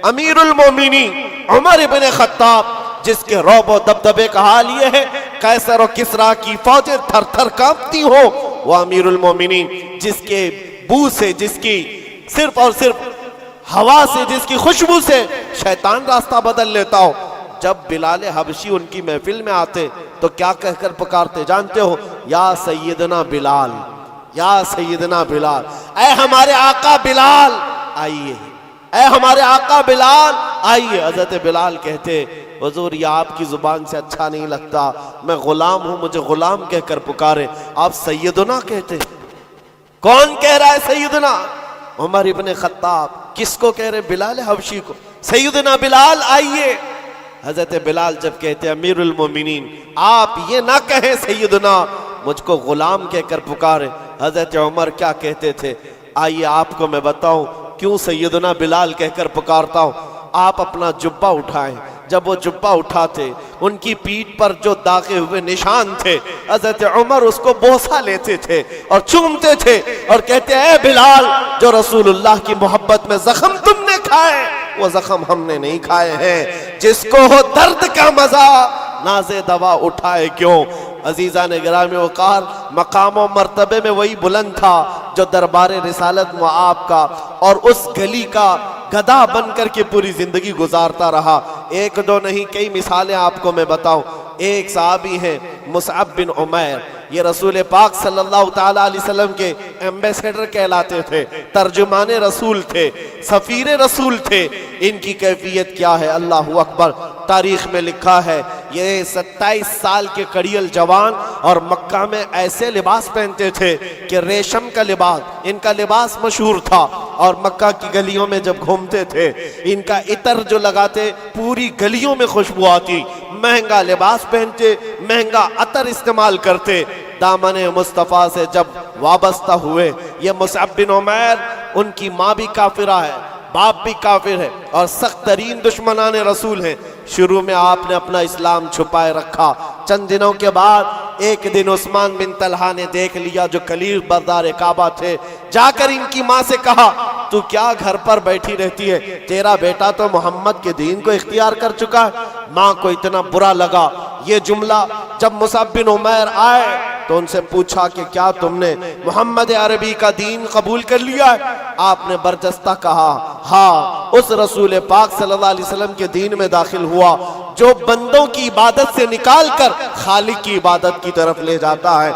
امیر المومنین عمر ابن خطاب جس کے رعب و دبدبے کا حال یہ ہے قیصر و کسریٰ کی فوجیں تھر تھر کانپتی ہو، وہ امیر المومنین جس کے بو سے، جس کی صرف اور صرف ہوا سے، جس کی خوشبو سے شیطان راستہ بدل لیتا ہو، جب بلال حبشی ان کی محفل میں آتے تو کیا کہہ کر پکارتے جانتے ہو؟ یا سیدنا بلال، یا سیدنا بلال، اے ہمارے آقا بلال آئیے، اے ہمارے آقا بلال آئیے۔ حضرت بلال کہتے حضور یہ آپ کی زبان سے اچھا نہیں لگتا، میں غلام ہوں، مجھے غلام کہہ کر پکارے، آپ سیدنا کہتے؟ کون کہہ رہا ہے سیدنا؟ عمر ابن خطاب۔ کس کو کہہ رہے؟ بلال حبشی کو۔ سیدنا بلال آئیے۔ حضرت بلال جب کہتے امیر المومنین آپ یہ نہ کہیں سیدنا، مجھ کو غلام کہہ کر پکارے، حضرت عمر کیا کہتے تھے؟ آئیے آپ کو میں بتاؤں کیوں سیدنا بلال کہہ کر پکارتا ہوں۔ آپ اپنا جبہ اٹھائیں، جب وہ جبہ اٹھاتے ان کی پیٹھ پر جو داغے ہوئے نشان تھے، حضرت عمر اس کو بوسہ لیتے تھے اور چومتے تھے اور کہتے اے بلال، جو رسول اللہ کی محبت میں زخم تم نے کھائے وہ زخم ہم نے نہیں کھائے ہیں، جس کو ہو درد کا مزہ ناز دوا اٹھائے کیوں۔ عزیزان گرامی وقار، مقام و مرتبے میں وہی بلند تھا جو دربار رسالت معاب کا اور اس گلی کا گدھا بن کر کے پوری زندگی گزارتا رہا۔ ایک دو نہیں، کئی مثالیں آپ کو میں بتاؤں۔ ایک صحابی ہیں مصعب بن عمیر، یہ رسول پاک صلی اللہ تعالیٰ علیہ وسلم کے ایمبیسیڈر کہلاتے تھے، ترجمان رسول تھے، سفیر رسول تھے۔ ان کی کیفیت کیا ہے؟ اللہ اکبر۔ تاریخ میں لکھا ہے یہ 27 سال کے کڑیل جوان اور مکہ میں ایسے لباس پہنتے تھے کہ ریشم کا لباس، ان کا لباس مشہور تھا، اور مکہ کی گلیوں میں جب گھومتے تھے ان کا عطر جو لگاتے پوری گلیوں میں خوشبو آتی، مہنگا لباس پہنتے، مہنگا عطر استعمال کرتے۔ دامن مصطفیٰ سے جب وابستہ ہوئے، یہ مصعب بن عمیر، ان کی ماں بھی کافرہ ہے، باپ بھی کافر ہے اور سخت ترین دشمنان رسول ہیں۔ شروع میں آپ نے اپنا اسلام چھپائے رکھا۔ چند دنوں کے بعد ایک دن عثمان بن طلحہ نے دیکھ لیا جو کلیل بردار کعبہ تھے، جا کر ان کی ماں سے کہا تو کیا گھر پر بیٹھی رہتی ہے؟ تیرا بیٹا تو محمد کے دین کو اختیار کر چکا ہے۔ ماں کو اتنا برا لگا یہ جملہ۔ جب مصعب بن عمیر آئے تو ان سے پوچھا کہ کیا تم نے محمد عربی کا دین قبول کر لیا ہے؟ آپ نے برجستہ کہا ہاں، اس رسول پاک صلی اللہ علیہ وسلم کے دین میں داخل ہوا جو بندوں کی عبادت سے نکال کر خالق کی عبادت کی طرف لے جاتا ہے۔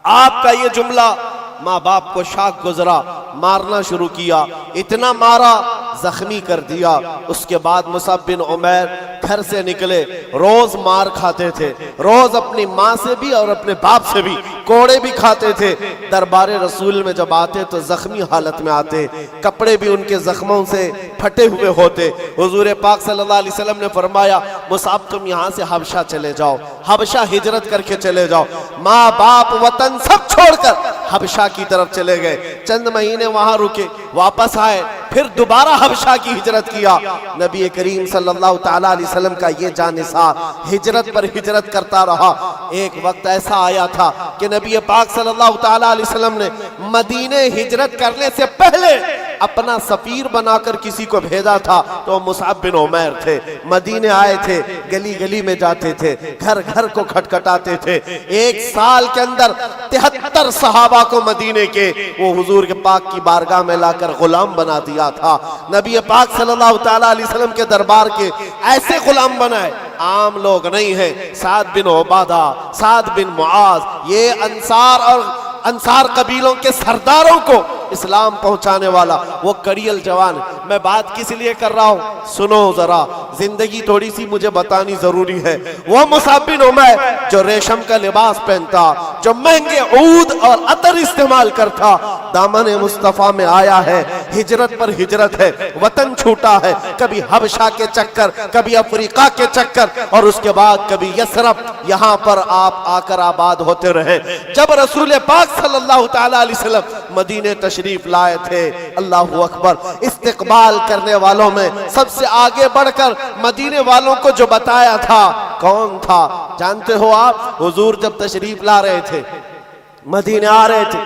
آپ کا یہ جملہ ماں باپ کو شاک گزرا، مارنا شروع کیا، اتنا مارا زخمی کر دیا۔ اس کے بعد مصعب بن عمیر گھر سے نکلے، روز مار کھاتے تھے، روز اپنی ماں سے بھی اور اپنے باپ سے بھی کوڑے بھی کھاتے تھے۔ دربار رسول میں جب آتے تو زخمی حالت میں آتے، کپڑے بھی ان کے زخموں سے پھٹے ہوئے ہوتے۔ حضور پاک صلی اللہ علیہ وسلم نے فرمایا مصعب تم یہاں سے حبشہ چلے جاؤ، حبشہ ہجرت کر کے چلے جاؤ۔ ماں باپ وطن سب چھوڑ کر حبشہ کی طرف چلے گئے، چند مہینے وہاں رکے، واپس آئے، پھر دوبارہ حبشہ کی ہجرت کیا۔ نبی کریم صلی اللہ تعالیٰ علیہ وسلم کا یہ جانثار ہجرت پر ہجرت کرتا رہا۔ ایک وقت ایسا آیا تھا کہ نبی پاک صلی اللہ تعالیٰ علیہ وسلم نے مدینے ہجرت کرنے سے پہلے اپنا سفیر بنا کر کسی کو بھیجا تھا، تو مصعب بن عمیر تھے۔ مدینے آئے تھے، گلی گلی میں جاتے تھے، گھر گھر کو کھٹکھٹاتے تھے۔ ایک سال کے اندر 73 صحابہ کو مدینے کے وہ حضور کے پاک کی بارگاہ میں لا کر غلام بنا دیا تھا۔ نبی پاک صلی اللہ تعالیٰ علیہ وسلم کے دربار کے ایسے غلام بنائے، عام لوگ نہیں ہیں۔ سعد بن عبادہ، سعد بن معاذ، یہ انصار قبیلوں کے سرداروں کو اسلام پہنچانے والا وہ کڑیل جوان۔ میں بات کس لیے کر رہا ہوں سنو ذرا، زندگی تھوڑی سی مجھے بتانی ضروری ہے۔ وہ مصعب بن عمیر جو ریشم کا لباس پہنتا، جو مہنگے عود اور عطر استعمال کرتا، دامن مصطفیٰ میں آیا ہے، ہجرت پر ہجرت ہے، وطن چھوٹا ہے، کبھی حبشہ کے چکر، کبھی افریقہ کے چکر، اور اس کے بعد کبھی یثرب، یہاں پر آپ آ کر آباد ہوتے رہے۔ جب رسول پاک صلی اللہ تعالی علیہ وسلم مدینے تشریف لائے تھے، اللہ اکبر، استقبال کرنے والوں میں سب سے آگے بڑھ کر مدینے والوں کو جو بتایا تھا کون تھا جانتے ہو آپ؟ حضور جب تشریف لا رہے تھے، مدینے آ رہے تھے،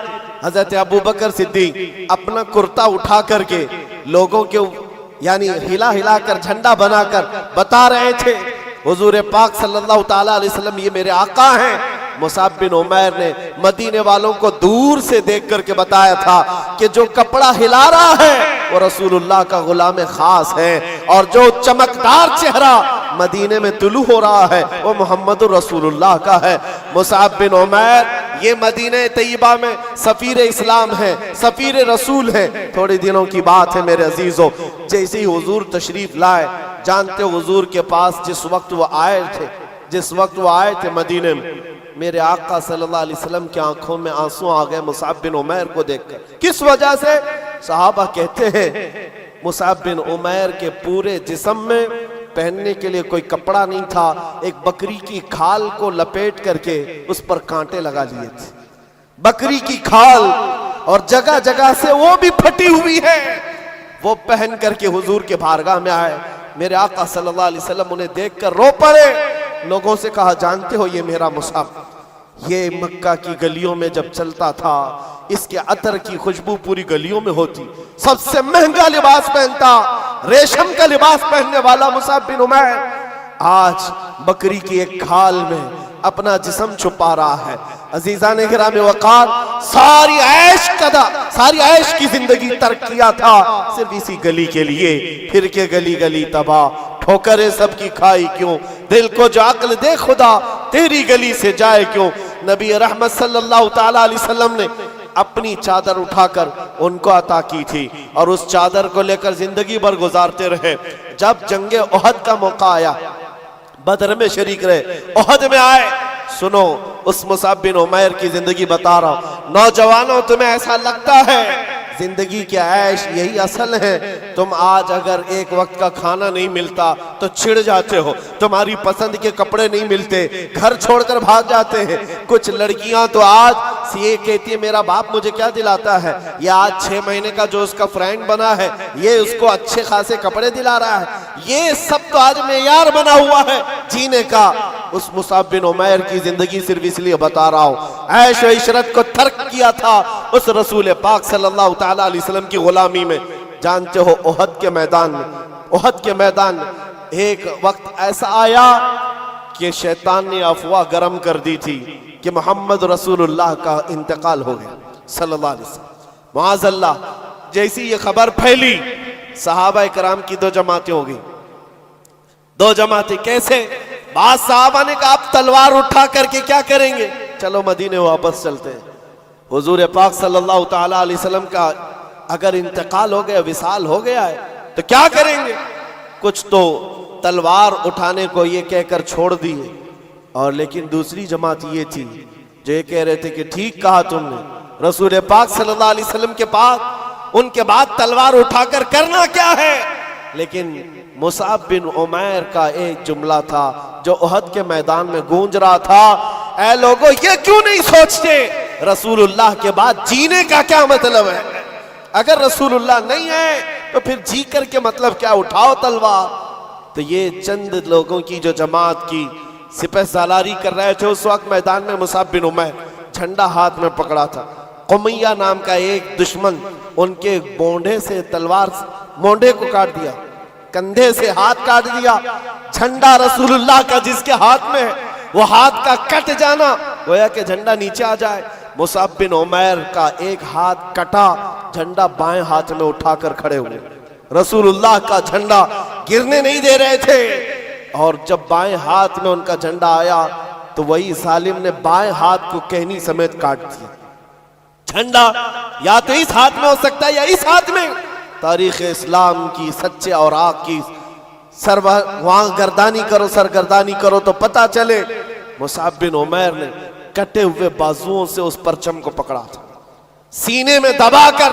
حضرت ابوبکر صدیق اپنا کرتا اٹھا کر کے لوگوں کے یعنی ہلا ہلا کر جھنڈا بنا کر بتا رہے تھے حضور پاک صلی اللہ تعالی علیہ وسلم یہ میرے آقا ہیں۔ مصعب بن عمیر نے مدینے والوں کو دور سے دیکھ کر کے بتایا تھا کہ جو کپڑا ہلا رہا ہے وہ رسول اللہ کا غلام خاص ہے، اور جو چمکدار چہرہ مدینے میں طلوع ہو رہا ہے وہ محمد رسول اللہ کا ہے۔ مصعب بن عمیر یہ مدینہ طیبہ میں سفیر اسلام ہے، سفیر رسول ہے۔ تھوڑے دنوں کی بات ہے میرے عزیزو، جیسے ہی حضور تشریف لائے، جانتے حضور کے پاس جس وقت وہ آئے تھے مدینے میں، میرے آقا صلی اللہ علیہ وسلم کی آنکھوں میں آنسو آ گئے مصعب بن عمیر کو دیکھ کر۔ کس وجہ سے؟ صحابہ کہتے ہیں مصعب بن عمیر کے پورے جسم میں پہننے کے لیے کوئی کپڑا نہیں تھا، ایک بکری کی کھال کو لپیٹ کر کے اس پر کانٹے لگا لیے تھے، بکری کی کھال، اور جگہ جگہ سے وہ بھی پھٹی ہوئی ہے، وہ پہن کر کے حضور کے بارگاہ میں آئے۔ میرے آقا صلی اللہ علیہ وسلم انہیں دیکھ کر رو پڑے، لوگوں سے کہا جانتے ہو یہ میرا مصعب، یہ مکہ کی گلیوں میں جب چلتا تھا اس کے عطر کی خوشبو پوری گلیوں میں ہوتی، سب سے مہنگا لباس پہنتا، ریشم کا لباس پہننے والا مصعب بن عمیر آج بکری کی ایک کھال میں اپنا جسم چھپا رہا ہے۔ عزیزان گرامی وقار، ساری عیش کی زندگی ترک کیا تھا صرف اسی گلی کے لیے، پھر کے گلی گلی تباہ، ٹھوکریں سب کی کھائی کیوں، دل کو جو عقل دے خدا تیری گلی سے جائے کیوں۔ نبی رحمت صلی اللہ تعالی علیہ وسلم نے اپنی چادر اٹھا کر ان کو عطا کی تھی، اور اس چادر کو لے کر زندگی بھر گزارتے رہے۔ جب جنگ احد کا موقع آیا، بدر میں شریک رہے، احد میں آئے، سنو اس مصعب بن عمیر کی زندگی بتا رہا ہوں۔ نوجوانوں تمہیں ایسا لگتا ہے زندگی کی عیش یہی اصل ہے، تم آج اگر ایک وقت کا کھانا نہیں ملتا تو چھڑ جاتے ہو، تمہاری پسند کے کپڑے نہیں ملتے، گھر چھوڑ کر بھاگ جاتے ہیں۔ کچھ لڑکیاں تو آج یہ کہتی ہے میرا باپ مجھے کیا دلاتا ہے، یہ آج 6 مہینے کا جو اس کا فرینڈ بنا ہے یہ اس کو اچھے خاصے کپڑے دلا رہا ہے، یہ سب تو آج معیار بنا ہوا ہے جینے کا۔ اس مصعب بن عمیر کی زندگی صرف اس لیے بتا رہا ہوں، عیش و عشرت کو ترک کیا تھا اس رسول پاک صلی اللہ تعالی علیہ وسلم کی غلامی میں۔ جانتے ہو احد کے میدان میں ایک وقت ایسا آیا کہ شیطان نے افواہ گرم کر دی تھی کہ محمد رسول اللہ کا انتقال ہو گیا صلی اللہ علیہ وسلم۔ معاذ اللہ، جیسی یہ خبر پھیلی صحابہ کرام کی 2 جماعتیں ہو گئی۔ 2 جماعتیں کیسے؟ بعض صحابہ نے کہا آپ تلوار اٹھا کر کے کیا کریں گے، چلو مدینے واپس چلتے ہیں۔ حضور پاک صلی اللہ تعالی علیہ وسلم کا اگر انتقال ہو گیا، وصال ہو گیا ہے تو کیا کریں گے؟ کچھ تو تلوار اٹھانے کو یہ کہہ کر چھوڑ دیے، اور لیکن دوسری جماعت یہ تھی جو یہ کہہ رہے تھے کہ ٹھیک کہا تم نے، رسول پاک صلی اللہ علیہ وسلم کے پاس ان کے بعد تلوار اٹھا کر کرنا کیا ہے۔ لیکن مصعب بن عمیر کا ایک جملہ تھا جو احد کے میدان میں گونج رہا تھا، اے لوگوں یہ کیوں نہیں سوچتے رسول اللہ کے بعد جینے کا کیا مطلب ہے؟ اگر رسول اللہ نہیں ہے تو پھر جی کر کے مطلب کیا، اٹھاؤ تلوار۔ تو یہ چند لوگوں کی جو جماعت کی سپہ سالاری کر رہے تھے اس وقت میدان میں، مصعب بن عمیر جھنڈا ہاتھ میں پکڑا تھا، قمیہ نام کا ایک دشمن ان کے مونڈے سے تلوار مونڈے کو کاٹ دیا، کندھے سے ہاتھ کاٹ دیا، جھنڈا رسول اللہ کا جس کے ہاتھ میں ہے وہ ہاتھ کا کٹ جانا گویا کہ جھنڈا نیچے آ جائے۔ مصعب بن عمیر کا ایک ہاتھ کٹا، جھنڈا بائیں ہاتھ میں اٹھا کر کھڑے ہوئے، رسول اللہ کا جھنڈا گرنے نہیں دے رہے تھے، اور جب بائیں ہاتھ میں ان کا جھنڈا آیا تو وہی ظالم نے بائیں ہاتھ کو کہنی سمیت کاٹ دیا۔ جھنڈا یا تو اس ہاتھ میں ہو سکتا ہے یا اس ہاتھ میں۔ تاریخ اسلام کی سچے اور آگ کی سرگردانی کرو تو پتا چلے مصعب بن عمیر نے کٹے ہوئے بازوؤں سے اس پرچم کو پکڑا تھا، سینے میں دبا کر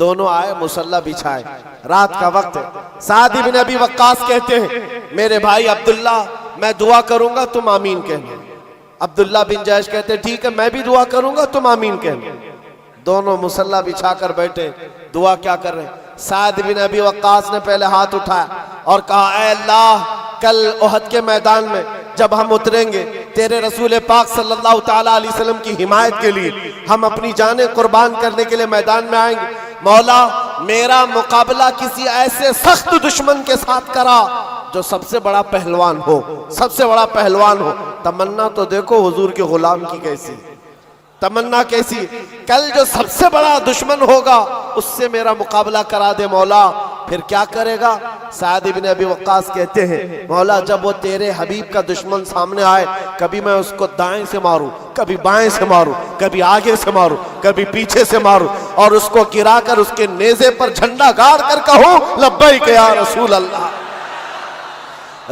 دونوں آئے مصلی بچھائے، رات کا وقت ہے۔ سعد بن ابی وقاص کہتے ہیں میرے بھائی عبداللہ میں دعا کروں گا تم آمین کہنا۔ عبداللہ بن جحش کہتے ہیں ٹھیک ہے میں بھی دعا کروں گا تم آمین کہنا۔ دونوں مصلی بچھا کر بیٹھے، دعا کیا کر رہے ہیں؟ سعد بن ابی وقاص نے پہلے ہاتھ اٹھایا اور کہا اے اللہ کل احد کے میدان میں جب ہم اتریں گے تیرے رسول پاک صلی اللہ تعالیٰ علیہ وسلم کی حمایت کے لیے، ہم اپنی جانیں قربان کرنے کے لیے میدان میں آئیں گے، مولا میرا مقابلہ کسی ایسے سخت دشمن کے ساتھ کرا جو سب سے بڑا پہلوان ہو، سب سے بڑا پہلوان ہو۔ تمنا تو دیکھو حضور کے غلام کی کیسی، تمنا کیسی، کل جو سب سے بڑا دشمن ہوگا اس سے میرا مقابلہ کرا دے مولا۔ پھر کیا کرے گا؟ سعد بن ابی وقاص کہتے ہیں مولا جب وہ تیرے حبیب کا دشمن سامنے آئے کبھی میں اس کو دائیں سے ماروں، کبھی بائیں سے ماروں، کبھی آگے سے ماروں، کبھی پیچھے سے ماروں، اور اس کو گرا کر اس کے نیزے پر جھنڈا گاڑ کر کہوں لبیک یا رسول اللہ،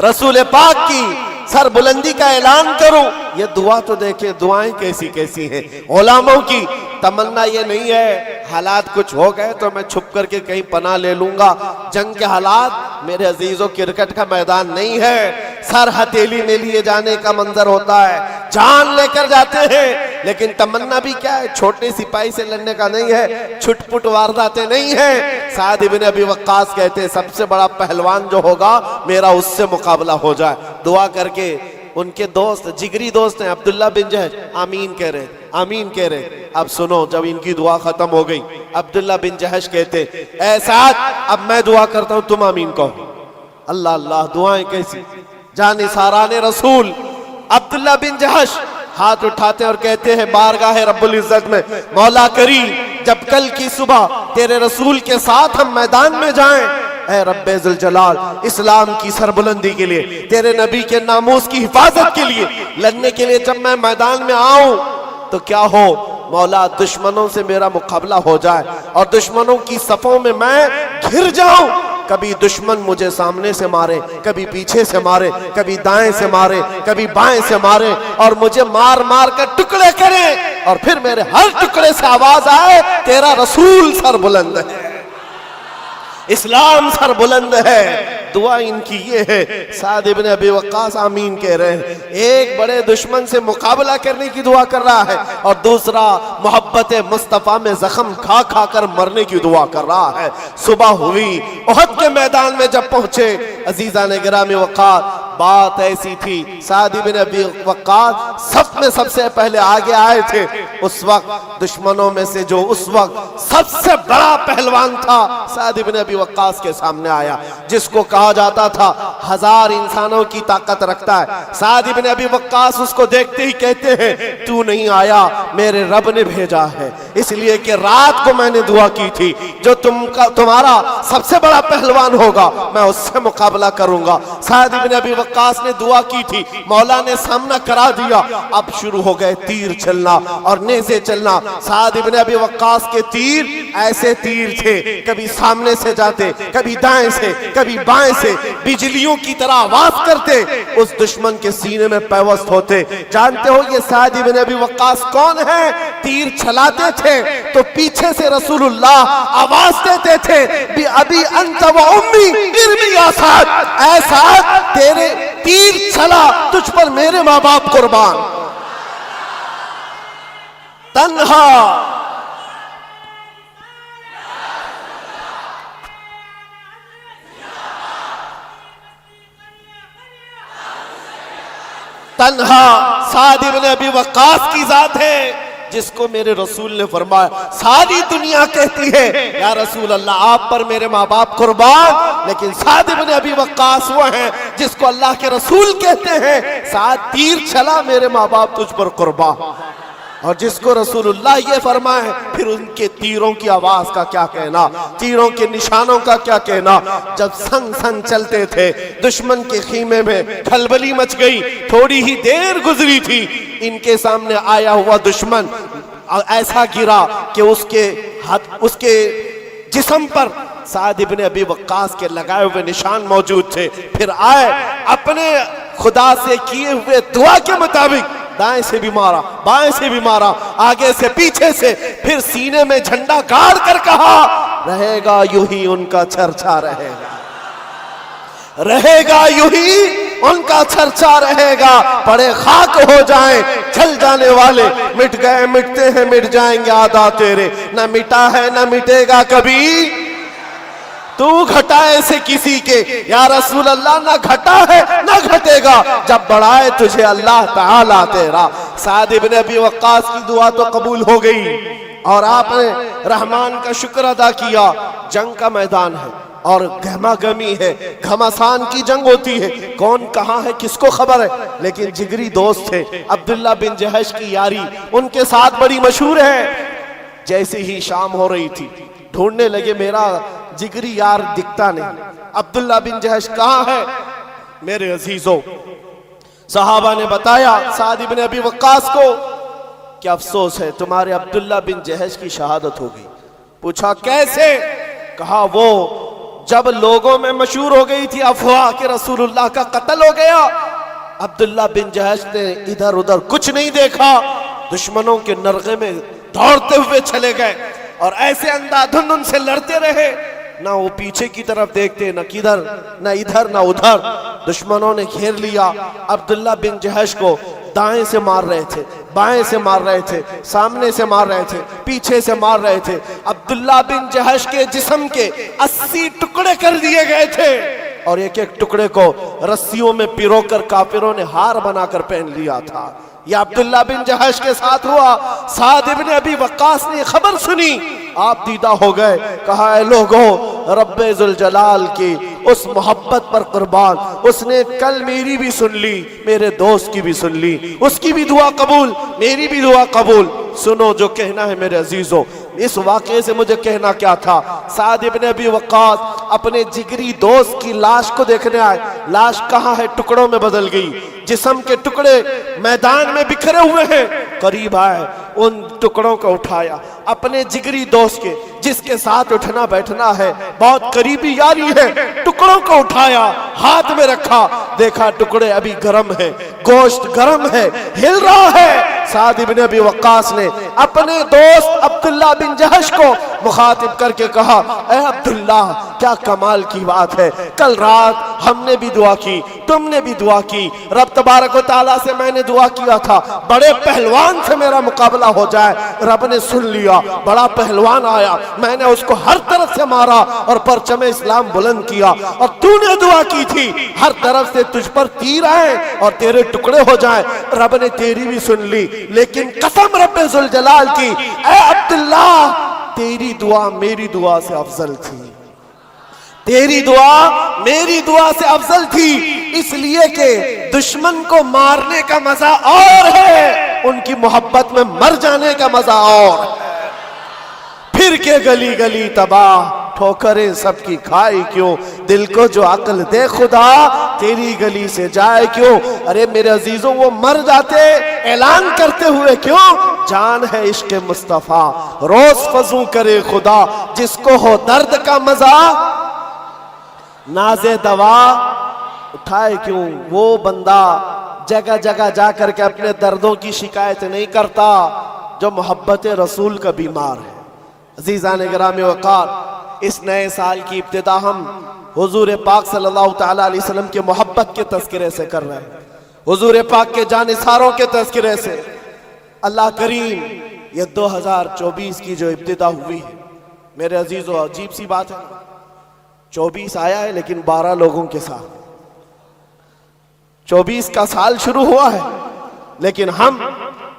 رسول پاک کی سر بلندی کا اعلان کروں۔ یہ دعا تو دیکھیں دعائیں کیسی کیسی ہیں۔ علماء کی تمنا یہ نہیں ہے حالات کچھ ہو گئے تو میں چھپ کر کے کہیں پناہ لے لوں گا، جنگ کے حالات میرے عزیزوں کرکٹ کا میدان نہیں ہے، سر ہتھیلی میں لیے جانے کا منظر ہوتا ہے، جان لے کر جاتے ہیں، لیکن تمنا بھی کیا ہے چھوٹے سپاہی سے لڑنے کا نہیں ہے، چھٹ پٹ وارداتیں نہیں ہیں۔ سعد بن ابی وقاص کہتے ہیں سب سے بڑا پہلوان جو ہوگا میرا اس سے مقابلہ ہو جائے۔ دعا کر کے ان کے دوست جگری دوست ہیں عبداللہ بن جحش آمین کہہ رہے، آمین کہہ رہے۔ اب سنو جب ان کی دعا ختم ہو گئی عبداللہ بن جحش کہتے اے سعد اب میں دعا کرتا ہوں تم آمین کہو۔ اللہ اللہ دعائیں کیسی، جانثاران رسول۔ عبداللہ بن جحش ہاتھ اٹھاتے اور کہتے ہیں بارگاہ رب العزت میں مولا کریم جب کل کی صبح تیرے رسول کے ساتھ ہم میدان میں جائیں، اے رب ذوالجلال اسلام کی سربلندی کے لیے، تیرے نبی کے ناموس کی حفاظت کے لیے لڑنے کے لیے جب میں میدان میں آؤں تو کیا ہو مولا دشمنوں سے میرا مقابلہ ہو جائے اور دشمنوں کی صفوں میں گھر جاؤں، کبھی دشمن مجھے سامنے سے مارے، کبھی پیچھے سے مارے، کبھی دائیں سے مارے، کبھی بائیں سے مارے، اور مجھے مار مار کر ٹکڑے کرے، اور پھر میرے ہر ٹکڑے سے آواز آئے تیرا رسول سر بلند ہے، اسلام سر بلند ہے۔ دعا ان کی یہ ہے۔ سعد بن ابی وقاص آمین کہہ رہے ہیں، ایک بڑے دشمن سے مقابلہ کرنے کی دعا کر رہا ہے اور دوسرا محبت مصطفیٰ میں زخم کھا کھا کر مرنے کی دعا کر رہا ہے۔ صبح ہوئی، احد کے میدان میں جب پہنچے عزیزان گرامی وقار، بات ایسی تھی سعد بن ابی وقاص صف میں سب سے پہلے آگے آئے تھے۔ اس وقت دشمنوں میں سے جو اس وقت سب سے بڑا پہلوان تھا سعد بن ابی وقاص کے سامنے آیا، جس کو کہا جاتا تھا 1000 انسانوں کی طاقت رکھتا ہے۔ سعد بن ابی وقاص اس کو دیکھتے ہی کہتے ہیں تو نہیں آیا، میرے رب نے بھیجا ہے، اس لیے کہ رات کو میں نے دعا کی تھی جو تمہارا سب سے بڑا پہلوان ہوگا میں اس سے مقابلہ کروں گا۔ سعد بن ابی وقاص نے دعا کی تھی، مولا نے سامنا کرا دیا، اب شروع ہو گئے تیر چلنا اور نیزے چلنا۔ سعد بن ابی وقاص کے تیر ایسے تیر تھے، کبھی سامنے سے جاتے، کبھی دائیں سے، کبھی بائیں سے، بجلیوں کی طرح آواز کرتے، اس دشمن کے سینے میں پیوست ہوتے۔ جانتے ہو یہ سعد بن ابی وقاص کون ہے؟ تیر چلاتے تھے تو پیچھے سے رسول اللہ آواز دیتے تھے بی ابی انت و امی ارمی یا سعد، اے سعد تیرے تیر چلا تجھ پر میرے ماں باپ قربان۔ تنہا تنہا سعد بن ابی وقاص کی ذات ہے جس کو میرے رسول نے فرمایا، ساری دنیا کہتی ہے یا رسول اللہ آپ پر میرے ماں باپ قربان، لیکن سعد بن ابی وقاص وہ ہیں جس کو اللہ کے رسول کہتے ہیں سعد تیر چلا میرے ماں باپ تجھ پر قربان۔ اور جس کو رسول اللہ یہ فرمائے پھر ان کے تیروں کی آواز کا کیا کہنا، تیروں کے نشانوں کا کیا کہنا۔ جب سن سن چلتے تھے دشمن کے خیمے میں کھلبلی مچ گئی، تھوڑی ہی دیر گزری تھی، ان کے سامنے آیا ہوا دشمن ایسا گرا کہ اس کے جسم پر سعد بن ابی وقاص کے لگائے ہوئے نشان موجود تھے۔ پھر آئے اپنے خدا سے کیے ہوئے دعا کے مطابق دائیں سے بھی مارا، بائیں سے بھی مارا، آگے سے پیچھے سے، پھر سینے میں جھنڈا گاڑ کر کہا رہے گا یوں ہی ان کا چرچا رہے گا، رہے گا یوں ہی ان کا چرچا رہے گا۔ پڑے خاک ہو جائیں چل جانے والے، مٹ گئے مٹتے ہیں مٹ جائیں گے عادا تیرے، نہ مٹا ہے نہ مٹے گا کبھی تو گھٹائے سے کسی کے، یا رسول اللہ نہ گھٹا ہے نہ گھٹے گا جب بڑھائے تجھے اللہ تعالیٰ تیرا۔ سعد ابن ابی وقاص کی دعا تو قبول ہو گئی اور آپ نے رحمان کا شکر ادا کیا۔ جنگ کا میدان ہے اور گہما گہمی ہے، گھمسان کی جنگ ہوتی ہے، کون کہاں ہے کس کو خبر ہے، لیکن جگری دوست تھے عبداللہ بن جہش کی یاری ان کے ساتھ بڑی مشہور ہے۔ جیسے ہی شام ہو رہی تھی ڈھونڈنے لگے میرا جگری یار دکھتا نہیں، عبداللہ بن جہش کہاں ہے؟ میرے عزیزوں صحابہ نے بتایا سعد بن ابی وقاص کو کہ افسوس ہے تمہارے عبداللہ بن جہش کی شہادت ہو گئی۔ پوچھا کیسے؟ کہا وہ جب لوگوں میں مشہور ہو گئی تھی افواہ کہ رسول اللہ کا قتل ہو گیا، عبداللہ بن جہش نے ادھر ادھر کچھ نہیں دیکھا، دشمنوں کے نرغے میں دوڑتے ہوئے چلے گئے اور ایسے اندھادھند ان سے لڑتے رہے، نہ وہ پیچھے کی طرف دیکھتے، نہ کدھر نہ ادھر نہ ادھر۔ دشمنوں نے گھیر لیا عبداللہ بن جہش کو، دائیں سے مار رہے تھے، بائیں سے مار رہے تھے، سامنے سے مار رہے تھے، پیچھے سے مار رہے تھے۔ عبداللہ بن جہش کے جسم کے 80 ٹکڑے کر دیے گئے تھے اور ایک ایک ٹکڑے کو رسیوں میں پیرو کر کافروں نے ہار بنا کر پہن لیا تھا۔ یہ عبداللہ بن جہش کے ساتھ ہوا۔ سعد ابن ابی وقاص نے خبر سنی، آپ دیدہ ہو گئے، کہا اے لوگوں رب ذوالجلال کی اس محبت پر قربان، اس نے کل میری بھی سن لی، میرے دوست کی بھی سن لی، اس کی بھی دعا قبول، میری بھی دعا قبول۔ سنو جو کہنا ہے میرے عزیزوں، اس واقعے سے مجھے کہنا کیا تھا۔ سعد ابن ابی وقاص اپنے جگری دوست کی لاش کو دیکھنے آئے، لاش کہاں ہے؟ ٹکڑوں میں بدل گئی، جسم کے ٹکڑے میدان میں بکھرے ہوئے ہیں۔ قریب آئے، ان ٹکڑوں کو اٹھایا، اپنے جگری دوست کے جس کے ساتھ اٹھنا بیٹھنا ہے، بہت قریبی یاری ہے، ٹکڑوں کو اٹھایا، ہاتھ میں رکھا، دیکھا ٹکڑے ابھی گرم ہے، گوشت گرم ہے، ہل رہا ہے۔ سعد ابن ابی وقاص نے اپنے دوست عبداللہ بن جہش کو مخاطب کر کے کہا اے عبداللہ کیا کمال کی بات ہے، کل رات ہم نے بھی دعا کی، تم نے بھی دعا کی، رب تبارک و تعالیٰ سے میں نے دعا کیا تھا بڑے پہلوان سے میرا مقابلہ ہو جائے، رب نے سن لیا، بڑا پہلوان آیا، میں نے اس کو ہر طرف سے مارا اور پرچم اسلام بلند کیا، اور تو نے دعا کی تھی ہر طرف سے تجھ پر تیر آئے اور تیرے ٹکڑے ہو جائیں، رب نے تیری بھی سن لی، لیکن قسم رب ذوالجلال کی اے عبداللہ تیری دعا میری دعا سے افضل تھی، تیری دعا میری دعا سے افضل تھی، اس لیے کہ دشمن کو مارنے کا مزہ اور ہے، ان کی محبت میں مر جانے کا مزہ اور ہے۔ پھر کے گلی گلی تباہ ٹھوکریں سب کی کھائی کیوں، دل کو جو عقل دے خدا تیری گلی سے جائے کیوں۔ ارے میرے عزیزوں وہ مر جاتے اعلان کرتے ہوئے کیوں، جان ہے عشق مصطفیٰ روز فزوں کرے خدا، جس کو ہو درد کا مزہ ناز دوا اٹھائے کیوں۔ وہ بندہ جگہ جگہ جا کر کے اپنے دردوں کی شکایت نہیں کرتا جو محبت رسول کا بیمار ہے۔ عزیزان گرامی وقار، اس نئے سال کی ابتدا ہم حضور پاک صلی اللہ تعالیٰ علیہ وسلم کے محبت کے تذکرے سے کر رہے ہیں، حضور پاک کے جانثاروں کے تذکرے سے۔ اللہ کریم یہ 2024 کی جو ابتدا ہوئی ہے میرے عزیزو، عجیب سی بات ہے، 24 آیا ہے لیکن 12 لوگوں کے ساتھ 24 کا سال شروع ہوا ہے، لیکن ہم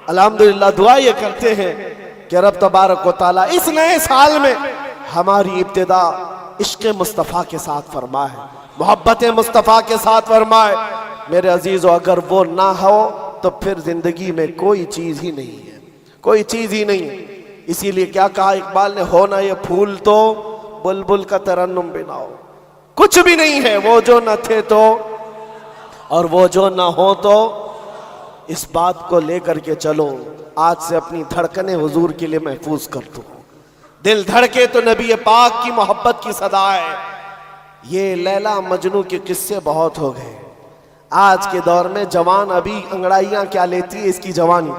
الحمدللہ دعا یہ کرتے ہیں کہ رب تبارک و تعالیٰ اس نئے سال میں ہماری ابتدا عشق مصطفیٰ کے ساتھ فرمائے، محبت مصطفیٰ کے ساتھ فرمائے۔ میرے عزیزو اگر وہ نہ ہو تو پھر زندگی میں کوئی چیز ہی نہیں ہے، کوئی چیز ہی نہیں ہے۔ اسی لیے کیا کہا اقبال نے، ہونا یہ پھول تو بلبل کا ترنم بھی نہ ہو، کچھ بھی نہیں ہے وہ جو نہ تھے تو اور وہ جو نہ ہو تو۔ اس بات کو لے کر کے چلو، آج سے اپنی دھڑکنیں حضور کے لیے محفوظ کر دو، دل دھڑکے تو نبی پاک کی محبت کی صدا ہے۔ یہ لیلا مجنو کے قصے بہت ہو گئے، آج کے دور میں جوان ابھی انگڑائیاں کیا لیتی ہے اس کی جوانی،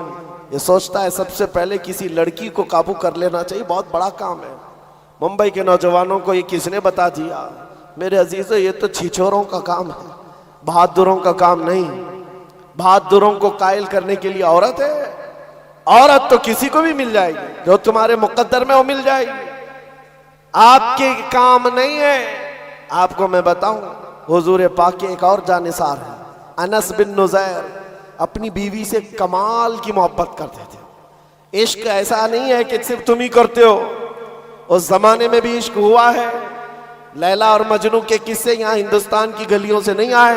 یہ سوچتا ہے سب سے پہلے کسی لڑکی کو قابو کر لینا چاہیے، بہت بڑا کام ہے، ممبئی کے نوجوانوں کو یہ کس نے بتا دیا؟ میرے عزیزو یہ تو چھچوروں کا کام ہے، بہادروں کا کام نہیں۔ بہادروں کو قائل کرنے کے لیے عورت ہے؟ عورت تو کسی کو بھی مل جائے گی، جو تمہارے مقدر میں وہ مل جائے گی، آپ کے کام نہیں ہے۔ آپ کو میں بتاؤں، حضور پاک کے ایک اور جانثار ہے، انس بن نزیر، اپنی بیوی سے کمال کی محبت کرتے تھے۔ عشق ایسا نہیں ہے کہ صرف تم ہی کرتے ہو، اس زمانے میں بھی عشق ہوا ہے۔ لیلا اور مجنوں کے قصے یہاں ہندوستان کی گلیوں سے نہیں آئے،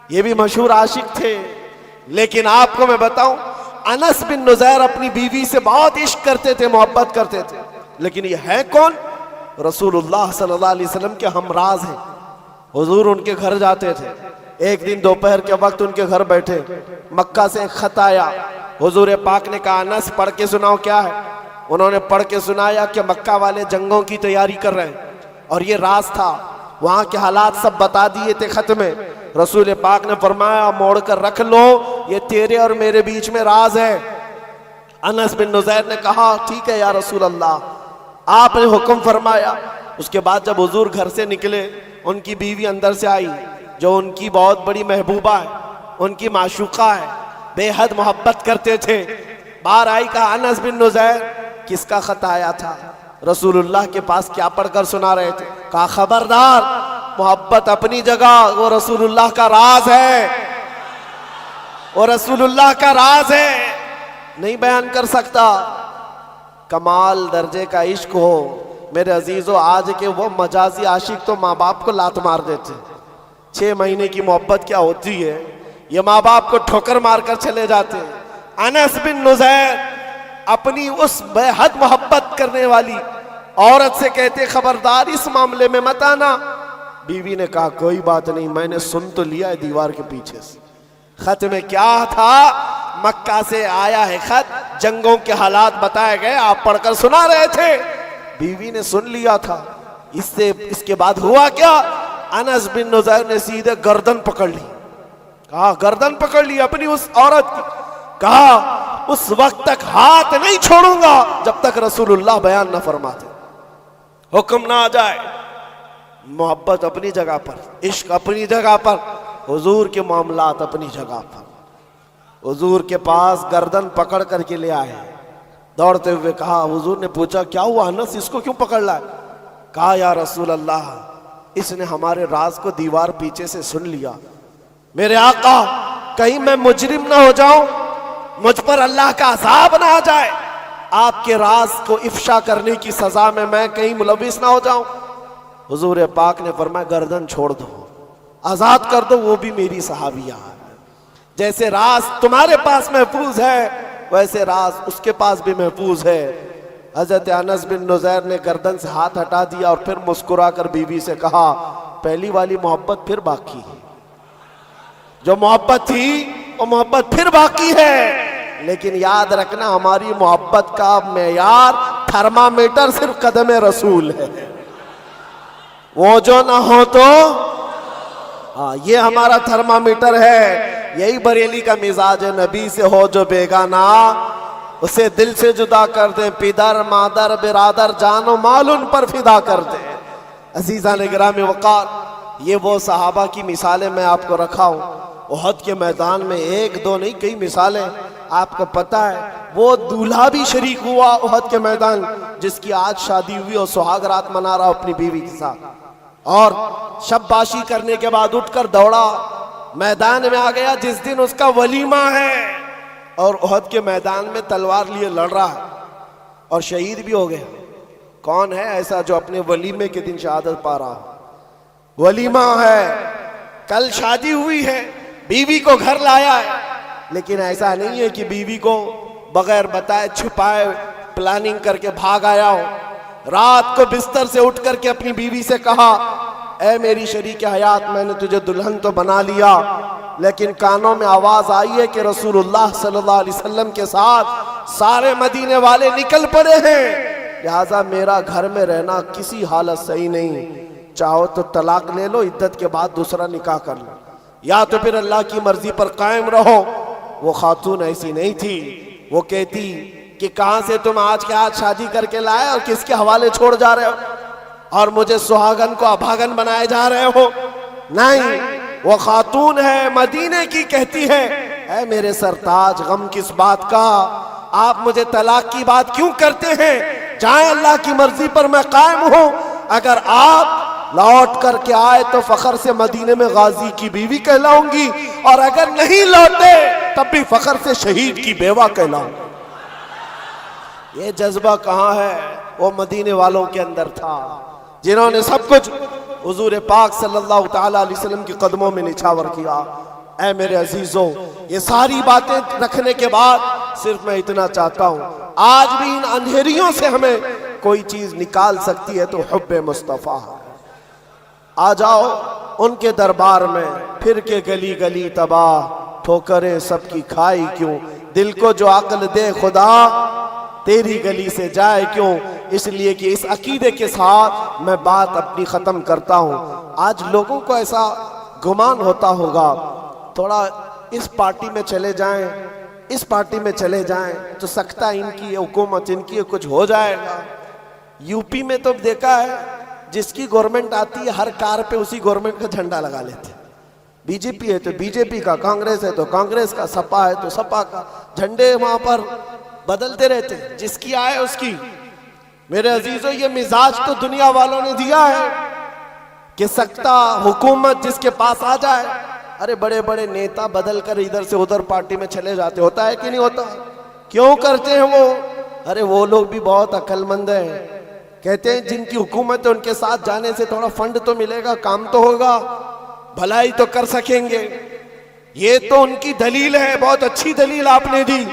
یہ بھی مشہور عاشق تھے۔ لیکن آپ کو میں بتاؤں، انس بن نزیر اپنی بیوی سے بہت عشق کرتے تھے، محبت کرتے تھے، لیکن یہ ہے کون؟ رسول اللہ صلی اللہ علیہ وسلم کے ہمراز ہیں۔ حضور ان کے گھر جاتے تھے، ایک دن دوپہر کے وقت ان کے گھر بیٹھے، مکہ سے ایک خط آیا، حضور پاک نے کہا انس پڑھ کے سناؤ کیا ہے۔ انہوں نے پڑھ کے سنایا کہ مکہ والے جنگوں کی تیاری کر رہے ہیں، اور یہ راز تھا، وہاں کے حالات سب بتا دیے تھے خط میں۔ رسول پاک نے فرمایا موڑ کر رکھ لو، یہ تیرے اور میرے بیچ میں راز ہے۔ انس بن نزیر نے کہا ٹھیک ہے یا رسول اللہ، آپ نے حکم فرمایا۔ اس کے بعد جب حضور گھر سے نکلے، ان کی بیوی اندر سے آئی، جو ان کی بہت بڑی محبوبہ ہے، ان کی معشوقہ ہے، بے حد محبت کرتے تھے۔ باہر آئی، کہا انس بن نزیر کس کا خط آیا تھا؟ رسول اللہ کے پاس کیا پڑھ کر سنا رہے تھے؟ کہا خبردار، محبت اپنی جگہ، وہ رسول اللہ کا راز ہے، وہ رسول اللہ کا راز ہے، نہیں بیان کر سکتا۔ کمال درجے کا عشق ہو میرے عزیزو، آج کے وہ مجازی عاشق تو ماں باپ کو لات مار دیتے۔ 6 مہینے کی محبت کیا ہوتی ہے، یہ ماں باپ کو ٹھوکر مار کر چلے جاتے۔ انس بن نزیر اپنی اس بے حد محبت کرنے والی عورت سے کہتے خبردار اس معاملے میں مت آنا۔ بیوی نے کہا کوئی بات نہیں، میں نے سن تو لیا ہے دیوار کے پیچھے سے۔ خط میں کیا تھا؟ مکہ سے آیا ہے خط، جنگوں کے حالات بتائے گئے، آپ پڑھ کر سنا رہے تھے۔ بیوی نے سن لیا تھا۔ اس کے بعد ہوا کیا؟ انس بن نزیر نے سیدھے گردن پکڑ لی، کہا گردن پکڑ لی اپنی اس عورت کی، کہا اس وقت تک ہاتھ نہیں چھوڑوں گا جب تک رسول اللہ بیان نہ فرماتے، حکم نہ آ جائے۔ محبت اپنی جگہ پر، عشق اپنی جگہ پر، حضور کے معاملات اپنی جگہ پر۔ حضور کے پاس گردن پکڑ کر کے لے آئے، دوڑتے ہوئے کہا، حضور نے پوچھا کیا ہوا انس، اس کو کیوں پکڑ لائے؟ کہا یا رسول اللہ، اس نے ہمارے راز کو دیوار پیچھے سے سن لیا، میرے آقا کہیں میں مجرم نہ ہو جاؤں، مجھ پر اللہ کا عذاب نہ آ جائے، آپ کے راز کو افشا کرنے کی سزا میں کہیں ملوث نہ ہو جاؤں۔ حضور پاک نے فرمایا گردن چھوڑ دو، آزاد کر دو، وہ بھی میری صحابیہ ہے، جیسے راز تمہارے پاس محفوظ ہے ویسے راز اس کے پاس بھی محفوظ ہے۔ حضرت انس بن نزیر نے گردن سے ہاتھ ہٹا دیا اور پھر مسکرا کر بیوی سے کہا پہلی والی محبت پھر باقی ہے، جو محبت تھی وہ محبت پھر باقی ہے، لیکن یاد رکھنا ہماری محبت کا معیار تھرمامیٹر صرف قدم رسول ہے، وہ جو نہ ہو تو یہ ہمارا تھرمامیٹر ہے۔ یہی بریلی کا مزاج ہے، نبی سے ہو جو بیگانہ اسے دل سے جدا کر دیں، پدر مادر برادر جان و مال ان پر فدا کر دیں۔ عزیزان گرامی وقار، یہ وہ صحابہ کی مثالیں میں آپ کو رکھا ہوں۔ احد کے میدان میں ایک دو نہیں کئی مثالیں آپ کو پتہ ہے۔ وہ دولہا بھی شریک ہوا احد کے میدان، جس کی آج شادی ہوئی اور سہاگ رات منا رہا اپنی بیوی کے ساتھ، اور شب باشی کرنے کے بعد اٹھ کر دوڑا میدان میں آ گیا جس دن اس کا ولیمہ ہے، اور احد کے میدان میں تلوار لیے لڑ رہا ہے اور شہید بھی ہو گیا۔ کون ہے ایسا جو اپنے ولیمے کے دن شہادت پا رہا ہو؟ ولیمہ ہے، کل شادی ہوئی ہے، بیوی کو گھر لایا ہے، لیکن ایسا نہیں ہے کہ بیوی کو بغیر بتائے چھپائے پلاننگ کر کے بھاگ آیا ہو۔ رات کو بستر سے اٹھ کر کے اپنی بیوی سے کہا اے میری شریک حیات، میں نے تجھے دلہن تو بنا لیا، لیکن کانوں میں آواز آئی ہے کہ رسول اللہ صلی اللہ علیہ وسلم کے ساتھ سارے مدینے والے نکل پڑے ہیں، لہٰذا میرا گھر میں رہنا کسی حالت صحیح نہیں، چاہو تو طلاق لے لو، عدت کے بعد دوسرا نکاح کر لو، یا تو پھر اللہ کی مرضی پر قائم رہو۔ وہ خاتون ایسی نہیں تھی، وہ کہتی کہ کہاں سے تم آج کے آج شادی کر کے لائے اور کس کے حوالے چھوڑ جا رہے ہو اور مجھے سہاگن کو ابھاگن بنائے جا رہے ہو. نہیں، وہ خاتون ہے مدینے کی، کہتی ہے اے میرے سرتاج، غم کس بات کا، آپ مجھے طلاق کی بات کیوں کرتے ہیں؟ جائیں، اللہ کی مرضی پر میں قائم ہوں. اگر آپ لوٹ کر کے آئے تو فخر سے مدینے میں غازی کی بیوی کہلاؤں گی، اور اگر نہیں لوٹے تب بھی فخر سے شہید کی بیوہ کہلاؤں. یہ جذبہ کہاں ہے؟ وہ مدینے والوں کے اندر تھا، جنہوں نے سب کچھ حضور پاک صلی اللہ تعالیٰ علیہ وسلم کی قدموں میں نچھاور کیا. اے میرے عزیزوں، یہ ساری باتیں رکھنے کے بعد صرف میں اتنا چاہتا ہوں، آج بھی ان اندھیریوں سے ہمیں کوئی چیز نکال سکتی ہے تو حب مصطفیٰ. آ جاؤ ان کے دربار میں، پھر کے گلی گلی تباہ، ٹھوکریں سب کی کھائی کیوں، دل کو جو عقل دے خدا، تیری گلی سے جائے کیوں. اس لیے کہ اس عقیدے کے ساتھ میں بات اپنی ختم کرتا ہوں. آج لوگوں کو ایسا گمان ہوتا ہوگا تھوڑا اس پارٹی میں چلے جائیں، اس پارٹی میں چلے جائیں تو سکتا ان کی حکومت، ان کی کچھ ہو جائے گا. یو پی میں تو دیکھا ہے جس کی گورنمنٹ آتی ہے ہر کار پہ اسی گورنمنٹ کا جھنڈا لگا لیتے. بی جے پی ہے تو بی جے پی کا، کانگریس ہے تو کانگریس کا، سپا ہے تو سپا کا، جھنڈے وہاں پر بدلتے رہتے جس کی آئے اس کی. میرے عزیزوں، یہ مزاج تو دنیا والوں نے دیا ہے کہ سکتا حکومت جس کے پاس آ جائے. ارے بڑے بڑے نیتا بدل کر ادھر سے ادھر پارٹی میں چلے جاتے، ہوتا ہے کہ نہیں ہوتا؟ کیوں کرتے ہیں وہ؟ ارے وہ لوگ بھی بہت عقل مند ہیں، کہتے ہیں جن کی حکومت ہے ان کے ساتھ جانے سے تھوڑا فنڈ تو ملے گا، کام تو ہوگا، بھلائی تو کر سکیں گے. یہ تو ان کی دلیل ہے، بہت اچھی دلیل آپ نے دی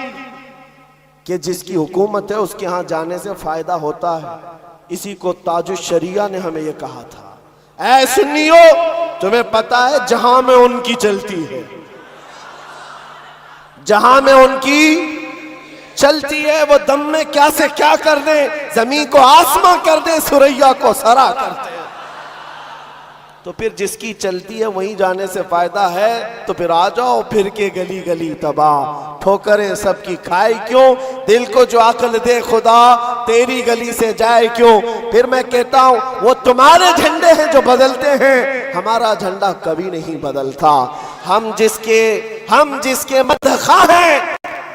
کہ جس کی حکومت ہے اس کے ہاں جانے سے فائدہ ہوتا ہے. اسی کو تاج الشریعہ نے ہمیں یہ کہا تھا، اے سنیو تمہیں پتا ہے جہاں میں ان کی چلتی ہے، جہاں میں ان کی چلتی ہے وہ دم میں کیا سے کیا کر دیں، زمین کو آسماں کر دیں، سریا کو سرا کر دیں. تو پھر جس کی چلتی ہے وہیں جانے سے فائدہ ہے. تو پھر آ جاؤ، پھر کے گلی گلی تباہ، ٹھوکریں سب کی کھائی کیوں، دل کو جو عقل دے خدا، تیری گلی سے جائے کیوں. پھر میں کہتا ہوں وہ تمہارے جھنڈے ہیں جو بدلتے ہیں، ہمارا جھنڈا کبھی نہیں بدلتا. ہم جس کے مدخواہ ہیں،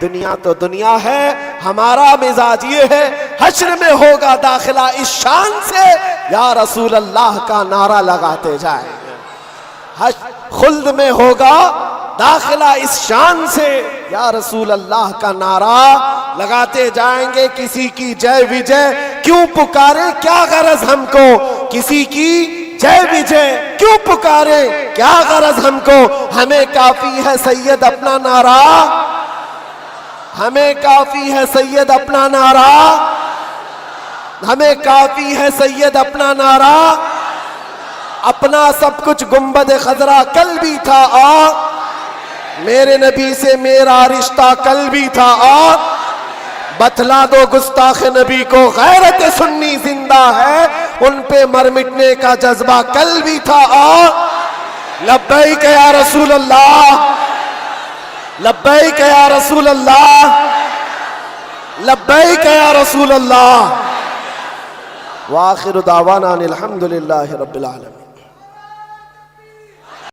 دنیا تو دنیا ہے، ہمارا مزاج یہ ہے حشر میں ہوگا داخلہ اس شان سے یا رسول اللہ کا نعرہ لگاتے جائیں گے. خلد میں ہوگا داخلہ اس شان سے یا رسول اللہ کا نعرہ لگاتے جائیں گے. کسی کی جے وجے کیوں پکارے، کیا غرض ہم کو، کسی کی جے وجے کیوں پکارے، کیا غرض ہم کو، ہمیں کافی ہے سید اپنا نعرہ، ہمیں کافی ہے سید اپنا نعرہ، ہمیں کافی ہے سید اپنا نعرہ. اپنا سب کچھ گنبد خضرا کل بھی تھا اور میرے نبی سے میرا رشتہ کل بھی تھا، اور بتلا دو گستاخ نبی کو غیرت سنی زندہ ہے، ان پہ مر مٹنے کا جذبہ کل بھی تھا. اور لبیک یا رسول اللہ، لبیک یا رسول اللہ، لبیک یا رسول اللہ. وآخر دعوانا الحمدللہ رب العالمین.